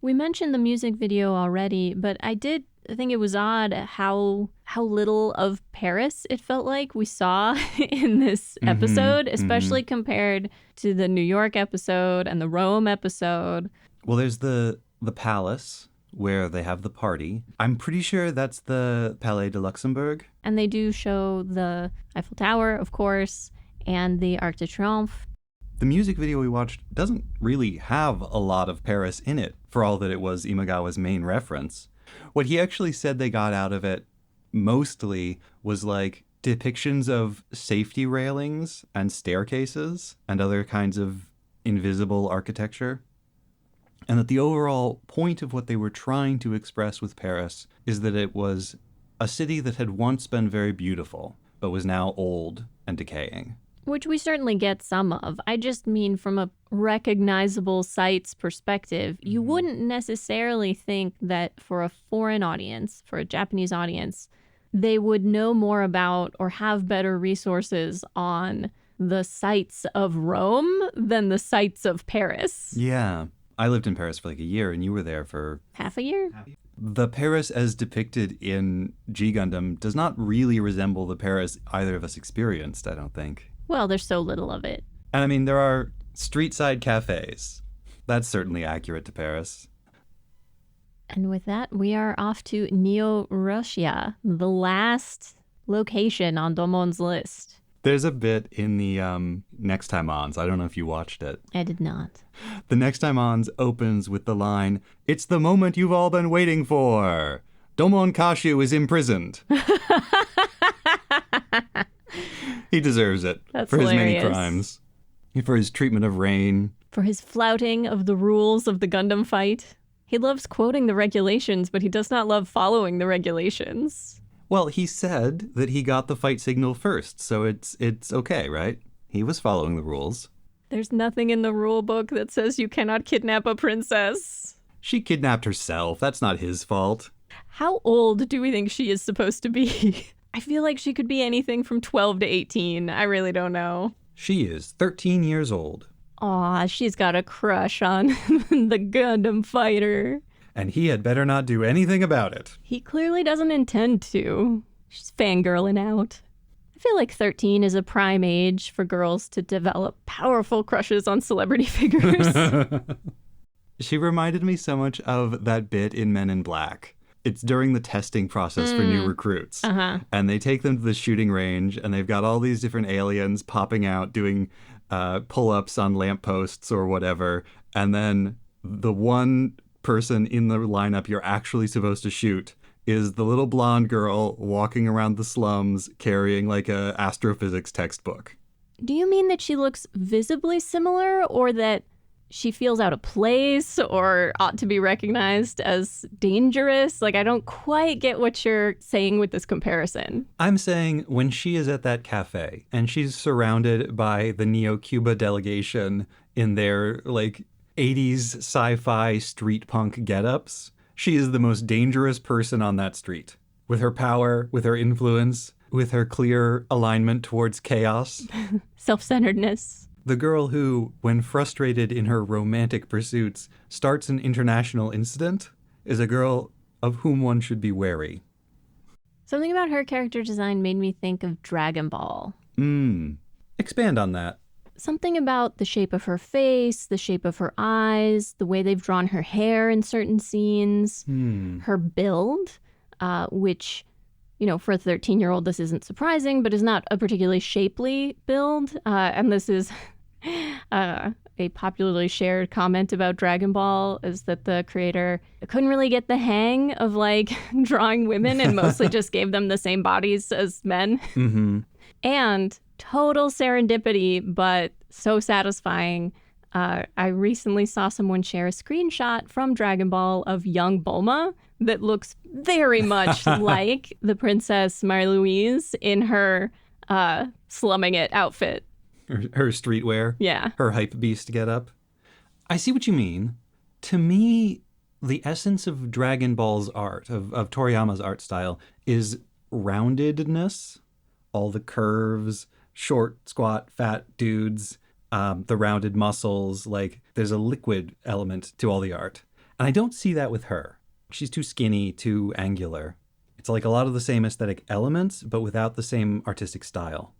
We mentioned the music video already, but I think it was odd how little of Paris it felt like we saw in this episode, especially compared to the New York episode and the Rome episode. Well, there's the palace where they have the party. I'm pretty sure that's the Palais de Luxembourg. And they do show the Eiffel Tower, of course, and the Arc de Triomphe. The music video we watched doesn't really have a lot of Paris in it, for all that it was Imagawa's main reference. What he actually said they got out of it mostly was like depictions of safety railings and staircases and other kinds of invisible architecture. And that the overall point of what they were trying to express with Paris is that it was a city that had once been very beautiful, but was now old and decaying. Which we certainly get some of. I just mean from a recognizable sights perspective, you wouldn't necessarily think that for a foreign audience, for a Japanese audience, they would know more about or have better resources on the sights of Rome than the sights of Paris. Yeah. I lived in Paris for like a year, and you were there for... half a year? The Paris as depicted in G Gundam does not really resemble the Paris either of us experienced, I don't think. Well, there's so little of it. And I mean, there are street-side cafes. That's certainly accurate to Paris. And with that, we are off to Neo-Russia, the last location on Domon's list. There's a bit in the Next Time Ons. I don't know if you watched it. I did not. The Next Time Ons opens with the line, "It's the moment you've all been waiting for. Domon Kashu is imprisoned." He deserves it. That's for hilarious. His many crimes. For his treatment of Rain. For his flouting of the rules of the Gundam fight. He loves quoting the regulations, but he does not love following the regulations. Well, he said that he got the fight signal first, so it's okay, right? He was following the rules. There's nothing in the rule book that says you cannot kidnap a princess. She kidnapped herself. That's not his fault. How old do we think she is supposed to be? I feel like she could be anything from 12 to 18. I really don't know. She is 13 years old. Aw, she's got a crush on the Gundam fighter. And he had better not do anything about it. He clearly doesn't intend to. She's fangirling out. I feel like 13 is a prime age for girls to develop powerful crushes on celebrity figures. She reminded me so much of that bit in Men in Black. It's during the testing process for new recruits. Uh-huh. And they take them to the shooting range, and they've got all these different aliens popping out, doing pull-ups on lampposts or whatever. And then the one person in the lineup you're actually supposed to shoot is the little blonde girl walking around the slums carrying like a astrophysics textbook. Do you mean that she looks visibly similar, or that she feels out of place or ought to be recognized as dangerous? Like, I don't quite get what you're saying with this comparison. I'm saying when she is at that cafe and she's surrounded by the Neo-Cuba delegation in their like 80s sci-fi street punk getups, she is the most dangerous person on that street. With her power, with her influence, with her clear alignment towards chaos. Self-centeredness. The girl who, when frustrated in her romantic pursuits, starts an international incident is a girl of whom one should be wary. Something about her character design made me think of Dragon Ball. Expand on that. Something about the shape of her face, the shape of her eyes, the way they've drawn her hair in certain scenes, her build, which, you know, for a 13-year-old, this isn't surprising, but is not a particularly shapely build. And this is a popularly shared comment about Dragon Ball, is that the creator couldn't really get the hang of, like, drawing women and mostly just gave them the same bodies as men. Mm-hmm. And total serendipity, but so satisfying. I recently saw someone share a screenshot from Dragon Ball of young Bulma that looks very much like the Princess Marie-Louise in her slumming it outfit. Her streetwear. Yeah. Her hype beast getup. I see what you mean. To me, the essence of Dragon Ball's art, of Toriyama's art style, is roundedness. All the curves, short, squat, fat dudes, the rounded muscles, like there's a liquid element to all the art. And I don't see that with her. She's too skinny, too angular. It's like a lot of the same aesthetic elements, but without the same artistic style.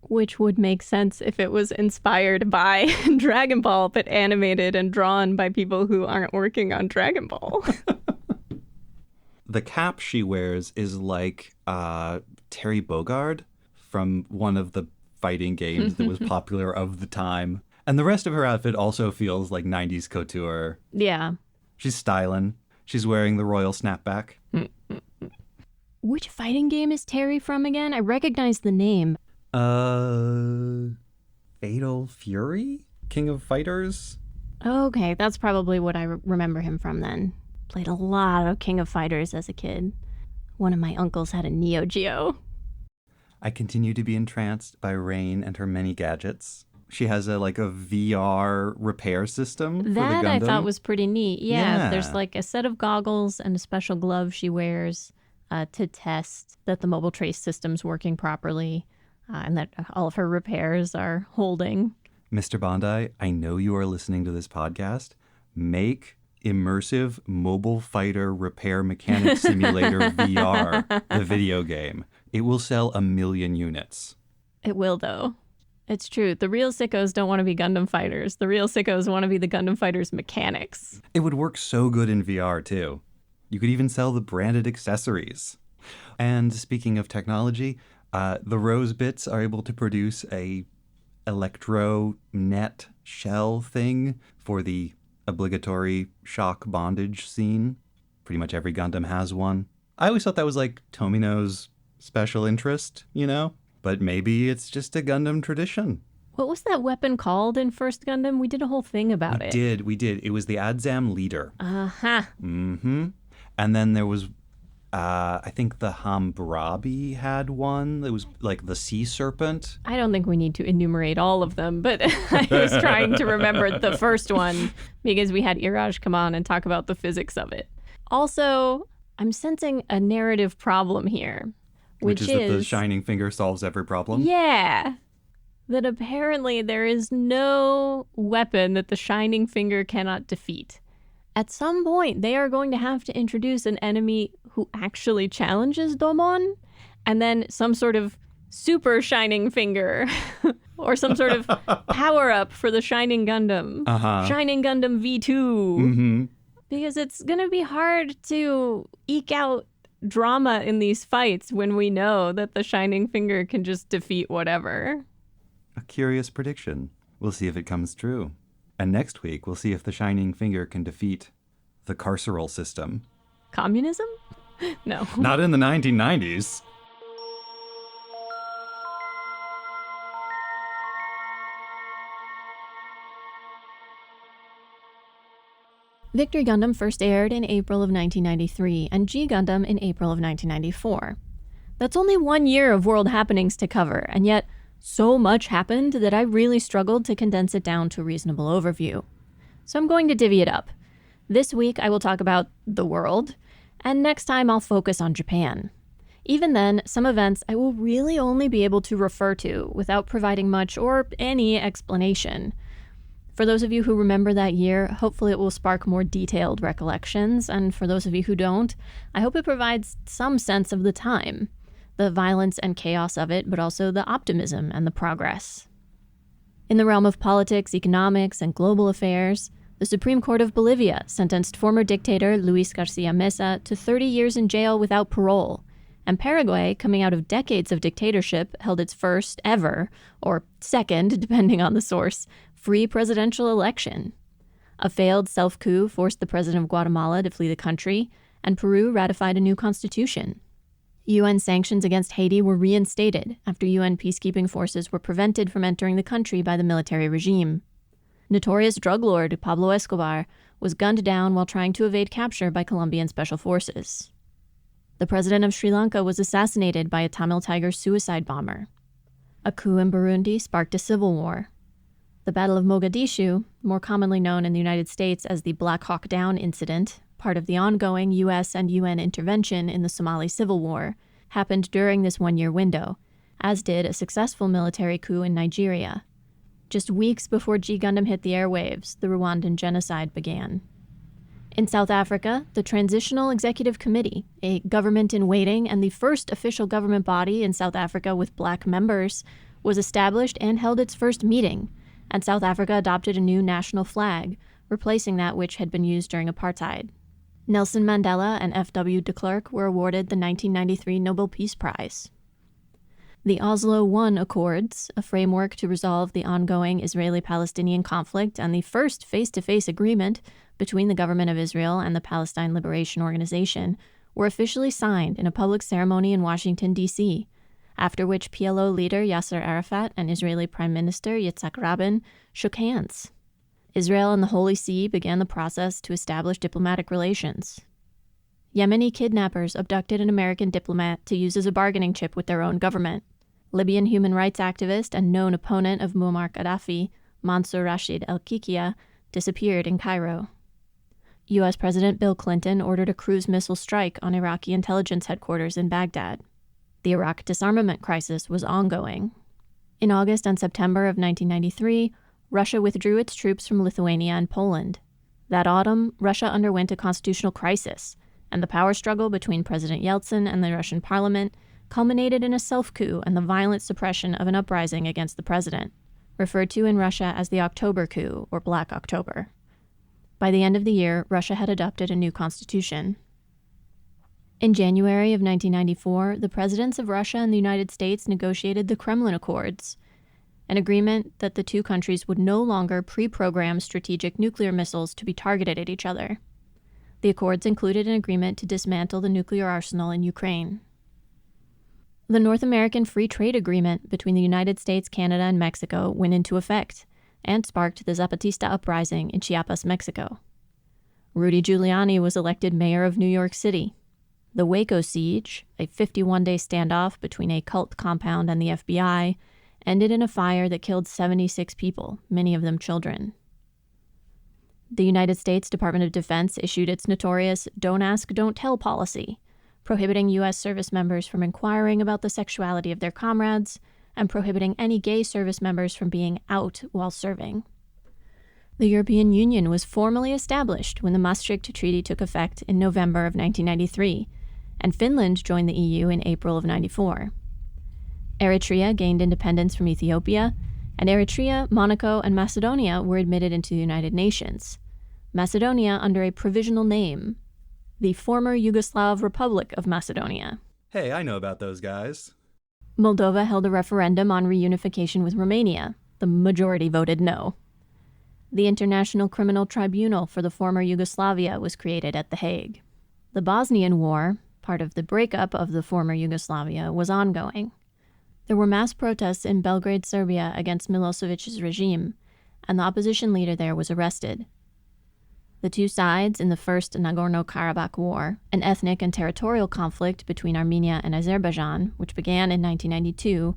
Which would make sense if it was inspired by Dragon Ball, but animated and drawn by people who aren't working on Dragon Ball. The cap she wears is like Terry Bogard from one of the fighting games that was popular of the time. And the rest of her outfit also feels like 90s couture. Yeah. She's styling. She's wearing the royal snapback. Which fighting game is Terry from again? I recognize the name. Fatal Fury? King of Fighters? Okay, that's probably what I remember him from then. Played a lot of King of Fighters as a kid. One of my uncles had a Neo Geo. I continue to be entranced by Rain and her many gadgets. She has a VR repair system for the Gundam. That I thought was pretty neat. Yeah. There's like a set of goggles and a special glove she wears to test that the mobile trace system's working properly and that all of her repairs are holding. Mr. Bondi, I know you are listening to this podcast. Make immersive mobile fighter repair mechanic simulator VR, the video game. It will sell 1 million units. It will, though. It's true. The real sickos don't want to be Gundam fighters. The real sickos want to be the Gundam fighters' mechanics. It would work so good in VR, too. You could even sell the branded accessories. And speaking of technology, the Rose bits are able to produce a electro net shell thing for the obligatory shock bondage scene. Pretty much every Gundam has one. I always thought that was like Tomino's special interest, you know? But maybe it's just a Gundam tradition. What was that weapon called in First Gundam? We did a whole thing about it. We did. It was the Adzam leader. Uh-huh. Mm-hmm. And then there was, I think the Hammurabi had one. It was like the sea serpent. I don't think we need to enumerate all of them, but I was trying to remember the first one because we had Iraj come on and talk about the physics of it. Also, I'm sensing a narrative problem here. Which is that the shining finger solves every problem? Yeah. That apparently there is no weapon that the shining finger cannot defeat. At some point, they are going to have to introduce an enemy who actually challenges Domon, and then some sort of super shining finger, or some sort of power-up for the Shining Gundam. Uh-huh. Shining Gundam V2. Mm-hmm. Because it's going to be hard to eke out drama in these fights when we know that the Shining Finger can just defeat whatever. A curious prediction. We'll see if it comes true. And next week, we'll see if the Shining Finger can defeat the carceral system. Communism? No. Not in the 1990s. Victory Gundam first aired in April of 1993 and G Gundam in April of 1994. That's only 1 year of world happenings to cover, and yet so much happened that I really struggled to condense it down to a reasonable overview. So I'm going to divvy it up. This week I will talk about the world, and next time I'll focus on Japan. Even then, some events I will really only be able to refer to without providing much or any explanation. For those of you who remember that year, hopefully it will spark more detailed recollections, and for those of you who don't, I hope it provides some sense of the time, the violence and chaos of it, but also the optimism and the progress. In the realm of politics, economics, and global affairs, the Supreme Court of Bolivia sentenced former dictator Luis Garcia Mesa to 30 years in jail without parole, and Paraguay, coming out of decades of dictatorship, held its first ever, or second, depending on the source, free presidential election. A failed self-coup forced the president of Guatemala to flee the country, and Peru ratified a new constitution. UN sanctions against Haiti were reinstated after UN peacekeeping forces were prevented from entering the country by the military regime. Notorious drug lord Pablo Escobar was gunned down while trying to evade capture by Colombian special forces. The president of Sri Lanka was assassinated by a Tamil Tiger suicide bomber. A coup in Burundi sparked a civil war. The Battle of Mogadishu, more commonly known in the United States as the Black Hawk Down incident, part of the ongoing U.S. and UN intervention in the Somali Civil War, happened during this one-year window, as did a successful military coup in Nigeria. Just weeks before G Gundam hit the airwaves, the Rwandan genocide began. In South Africa, the Transitional Executive Committee, a government in waiting and the first official government body in South Africa with black members, was established and held its first meeting, and South Africa adopted a new national flag, replacing that which had been used during apartheid. Nelson Mandela and F.W. de Klerk were awarded the 1993 Nobel Peace Prize. The Oslo I Accords, a framework to resolve the ongoing Israeli-Palestinian conflict and the first face-to-face agreement between the government of Israel and the Palestine Liberation Organization, were officially signed in a public ceremony in Washington, D.C., after which PLO leader Yasser Arafat and Israeli Prime Minister Yitzhak Rabin shook hands. Israel and the Holy See began the process to establish diplomatic relations. Yemeni kidnappers abducted an American diplomat to use as a bargaining chip with their own government. Libyan human rights activist and known opponent of Muammar Gaddafi, Mansour Rashid al-Kikia, disappeared in Cairo. U.S. President Bill Clinton ordered a cruise missile strike on Iraqi intelligence headquarters in Baghdad. The Iraq disarmament crisis was ongoing. In August and September of 1993, Russia withdrew its troops from Lithuania and Poland. That autumn, Russia underwent a constitutional crisis, and the power struggle between President Yeltsin and the Russian parliament culminated in a self-coup and the violent suppression of an uprising against the president, referred to in Russia as the October Coup or Black October. By the end of the year, Russia had adopted a new constitution. In January of 1994, the presidents of Russia and the United States negotiated the Kremlin Accords, an agreement that the two countries would no longer pre-program strategic nuclear missiles to be targeted at each other. The accords included an agreement to dismantle the nuclear arsenal in Ukraine. The North American Free Trade Agreement between the United States, Canada, and Mexico went into effect and sparked the Zapatista uprising in Chiapas, Mexico. Rudy Giuliani was elected mayor of New York City. The Waco siege, a 51-day standoff between a cult compound and the FBI, ended in a fire that killed 76 people, many of them children. The United States Department of Defense issued its notorious Don't Ask, Don't Tell policy, prohibiting U.S. service members from inquiring about the sexuality of their comrades and prohibiting any gay service members from being out while serving. The European Union was formally established when the Maastricht Treaty took effect in November of 1993, and Finland joined the EU in April of 1994. Eritrea gained independence from Ethiopia, and Eritrea, Monaco, and Macedonia were admitted into the United Nations. Macedonia under a provisional name, the former Yugoslav Republic of Macedonia. Hey, I know about those guys. Moldova held a referendum on reunification with Romania. The majority voted no. The International Criminal Tribunal for the former Yugoslavia was created at The Hague. The Bosnian War, part of the breakup of the former Yugoslavia, was ongoing. There were mass protests in Belgrade, Serbia against Milosevic's regime, and the opposition leader there was arrested. The two sides in the First Nagorno-Karabakh War, an ethnic and territorial conflict between Armenia and Azerbaijan, which began in 1992,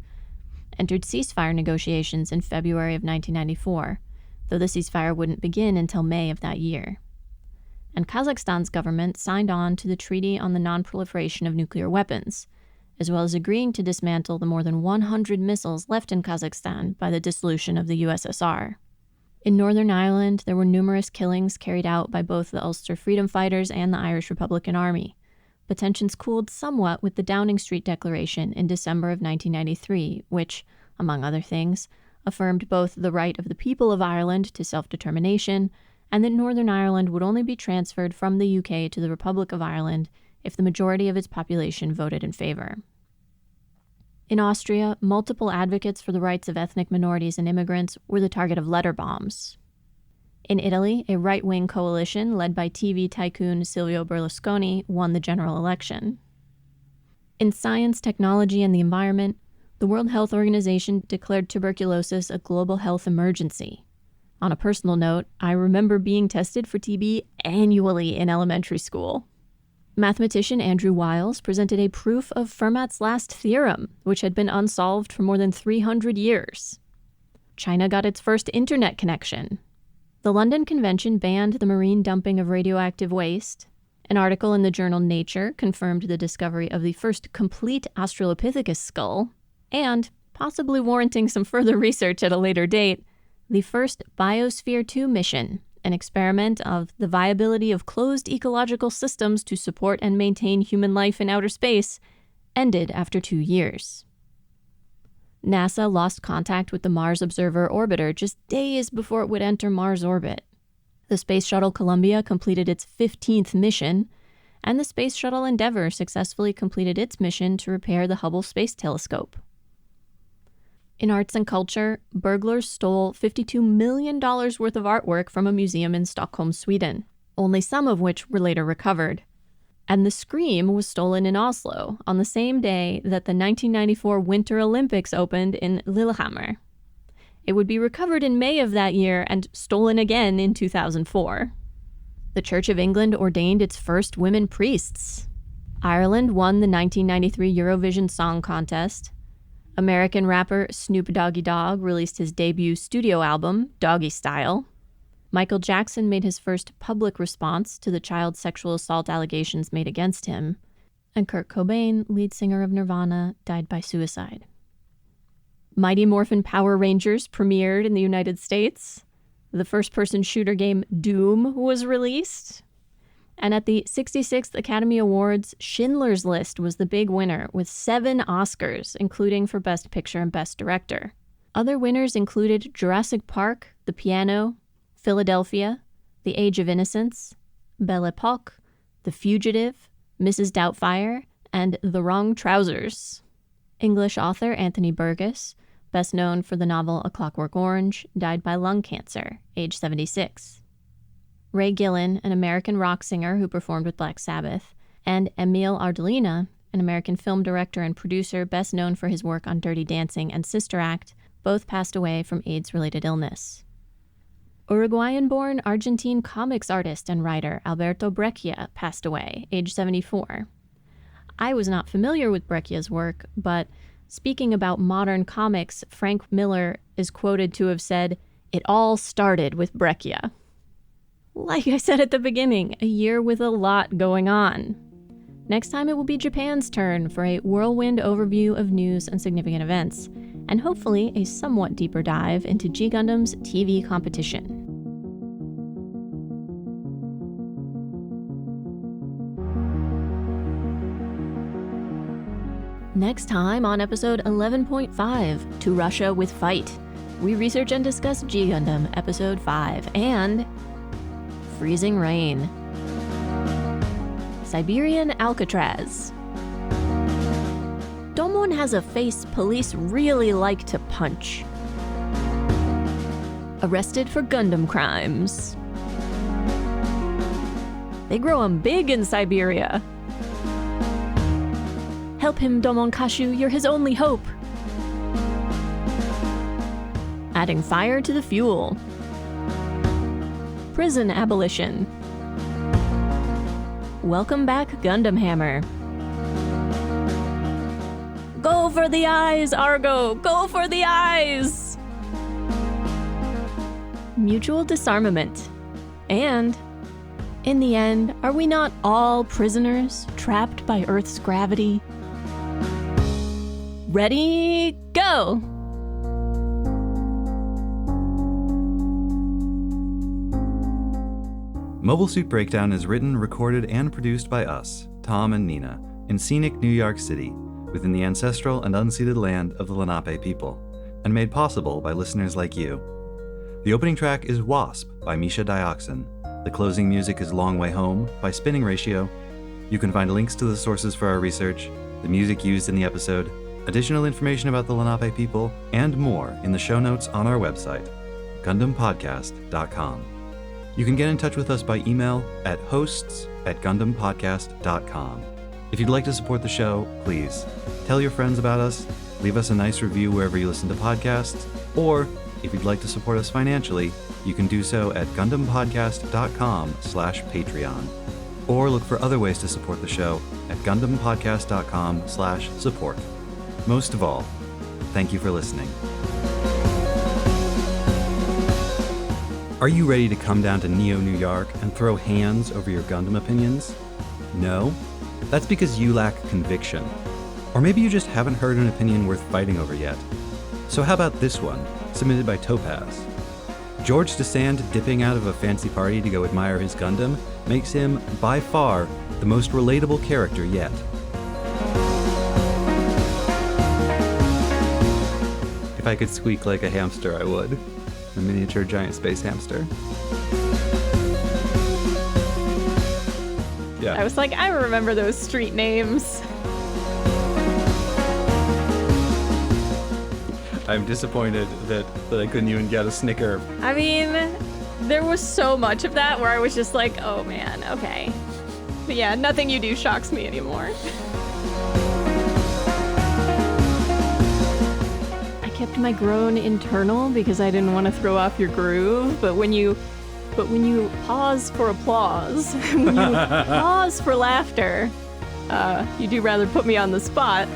entered ceasefire negotiations in February of 1994, though the ceasefire wouldn't begin until May of that year. And Kazakhstan's government signed on to the Treaty on the Non-Proliferation of Nuclear Weapons, as well as agreeing to dismantle the more than 100 missiles left in Kazakhstan by the dissolution of the USSR. In Northern Ireland, there were numerous killings carried out by both the Ulster Freedom Fighters and the Irish Republican Army, but tensions cooled somewhat with the Downing Street Declaration in December of 1993, which, among other things, affirmed both the right of the people of Ireland to self-determination and that Northern Ireland would only be transferred from the UK to the Republic of Ireland if the majority of its population voted in favor. In Austria, multiple advocates for the rights of ethnic minorities and immigrants were the target of letter bombs. In Italy, a right-wing coalition led by TV tycoon Silvio Berlusconi won the general election. In science, technology, and the environment, the World Health Organization declared tuberculosis a global health emergency. On a personal note, I remember being tested for TB annually in elementary school. Mathematician Andrew Wiles presented a proof of Fermat's last theorem, which had been unsolved for more than 300 years. China got its first internet connection. The London Convention banned the marine dumping of radioactive waste. An article in the journal Nature confirmed the discovery of the first complete Australopithecus skull, and, possibly warranting some further research at a later date, the first Biosphere 2 mission, an experiment of the viability of closed ecological systems to support and maintain human life in outer space, ended after 2 years. NASA lost contact with the Mars Observer orbiter just days before it would enter Mars orbit. The Space Shuttle Columbia completed its 15th mission, and the Space Shuttle Endeavour successfully completed its mission to repair the Hubble Space Telescope. In arts and culture, burglars stole $52 million worth of artwork from a museum in Stockholm, Sweden, only some of which were later recovered. And the Scream was stolen in Oslo on the same day that the 1994 Winter Olympics opened in Lillehammer. It would be recovered in May of that year and stolen again in 2004. The Church of England ordained its first women priests. Ireland won the 1993 Eurovision Song Contest. American rapper Snoop Doggy Dogg released his debut studio album, Doggy Style. Michael Jackson made his first public response to the child sexual assault allegations made against him. And Kurt Cobain, lead singer of Nirvana, died by suicide. Mighty Morphin Power Rangers premiered in the United States. The first-person shooter game Doom was released. And at the 66th Academy Awards, Schindler's List was the big winner with 7 Oscars, including for Best Picture and Best Director. Other winners included Jurassic Park, The Piano, Philadelphia, The Age of Innocence, Belle Epoque, The Fugitive, Mrs. Doubtfire, and The Wrong Trousers. English author Anthony Burgess, best known for the novel A Clockwork Orange, died by lung cancer, age 76. Ray Gillen, an American rock singer who performed with Black Sabbath, and Emile Ardolina, an American film director and producer best known for his work on Dirty Dancing and Sister Act, both passed away from AIDS-related illness. Uruguayan-born Argentine comics artist and writer Alberto Breccia passed away, age 74. I was not familiar with Breccia's work, but speaking about modern comics, Frank Miller is quoted to have said, "It all started with Breccia." Like I said at the beginning, a year with a lot going on. Next time it will be Japan's turn for a whirlwind overview of news and significant events, and hopefully a somewhat deeper dive into G Gundam's TV competition. Next time on episode 11.5, To Russia with Fight, we research and discuss G Gundam episode 5 and Freezing Rain. Siberian Alcatraz. Domon has a face police really like to punch. Arrested for Gundam crimes. They grow 'em big in Siberia. Help him, Domon Kashu, you're his only hope. Adding fire to the fuel. Prison abolition. Welcome back, Gundam Hammer. Go for the eyes, Argo! Go for the eyes! Mutual disarmament. And, in the end, are we not all prisoners trapped by Earth's gravity? Ready, go! Mobile Suit Breakdown is written, recorded, and produced by us, Tom and Nina, in scenic New York City, within the ancestral and unceded land of the Lenape people, and made possible by listeners like you. The opening track is Wasp by Misha Dioxin. The closing music is Long Way Home by Spinning Ratio. You can find links to the sources for our research, the music used in the episode, additional information about the Lenape people, and more in the show notes on our website, GundamPodcast.com. You can get in touch with us by email at hosts@GundamPodcast.com. If you'd like to support the show, please tell your friends about us, leave us a nice review wherever you listen to podcasts, or if you'd like to support us financially, you can do so at GundamPodcast.com/Patreon. Or look for other ways to support the show at GundamPodcast.com/support. Most of all, thank you for listening. Are you ready to come down to Neo New York and throw hands over your Gundam opinions? No? That's because you lack conviction. Or maybe you just haven't heard an opinion worth fighting over yet. So how about this one, submitted by Topaz? George DeSand dipping out of a fancy party to go admire his Gundam makes him, by far, the most relatable character yet. If I could squeak like a hamster, I would. A miniature giant space hamster. Yeah. I was like, I remember those street names. I'm disappointed that I couldn't even get a snicker. I mean, there was so much of that where I was just like, oh man, okay. But yeah, nothing you do shocks me anymore. I kept my groan internal because I didn't want to throw off your groove, but when you pause for applause, when you pause for laughter, you do rather put me on the spot.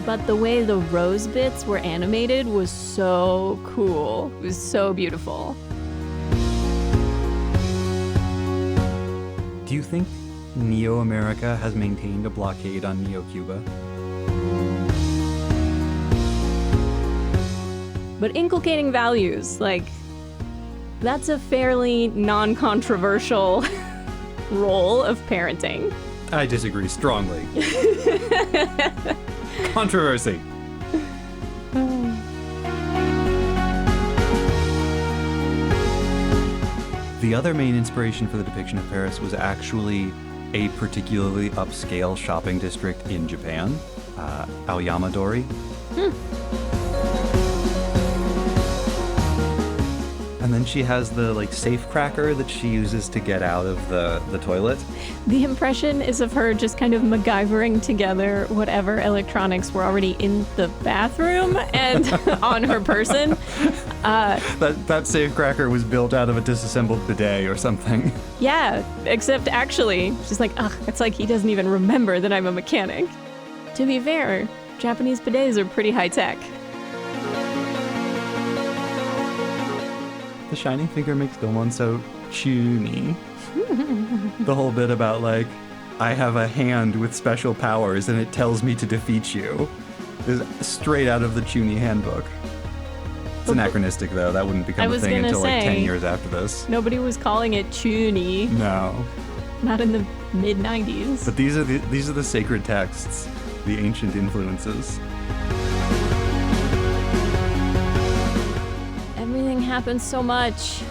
But the way the rose bits were animated was so cool. It was so beautiful. Do you think Neo America has maintained a blockade on Neo Cuba? But inculcating values, like That's a fairly non-controversial role of parenting. I disagree strongly. Controversy. The other main inspiration for the depiction of Paris was actually a particularly upscale shopping district in Japan, Aoyamadori. And then she has the safe cracker that she uses to get out of the toilet. The impression is of her just kind of MacGyvering together whatever electronics were already in the bathroom and on her person. That safe cracker was built out of a disassembled bidet or something. Yeah, except actually, she's like, ugh, it's like he doesn't even remember that I'm a mechanic. To be fair, Japanese bidets are pretty high-tech. The shining finger makes Domon so chuny. The whole bit about I have a hand with special powers and it tells me to defeat you is straight out of the Chuny handbook. It's anachronistic though. That wouldn't become a thing until 10 years after this. Nobody was calling it Chuny. No. Not in the mid-90s. But these are the sacred texts, the ancient influences. Everything happens so much.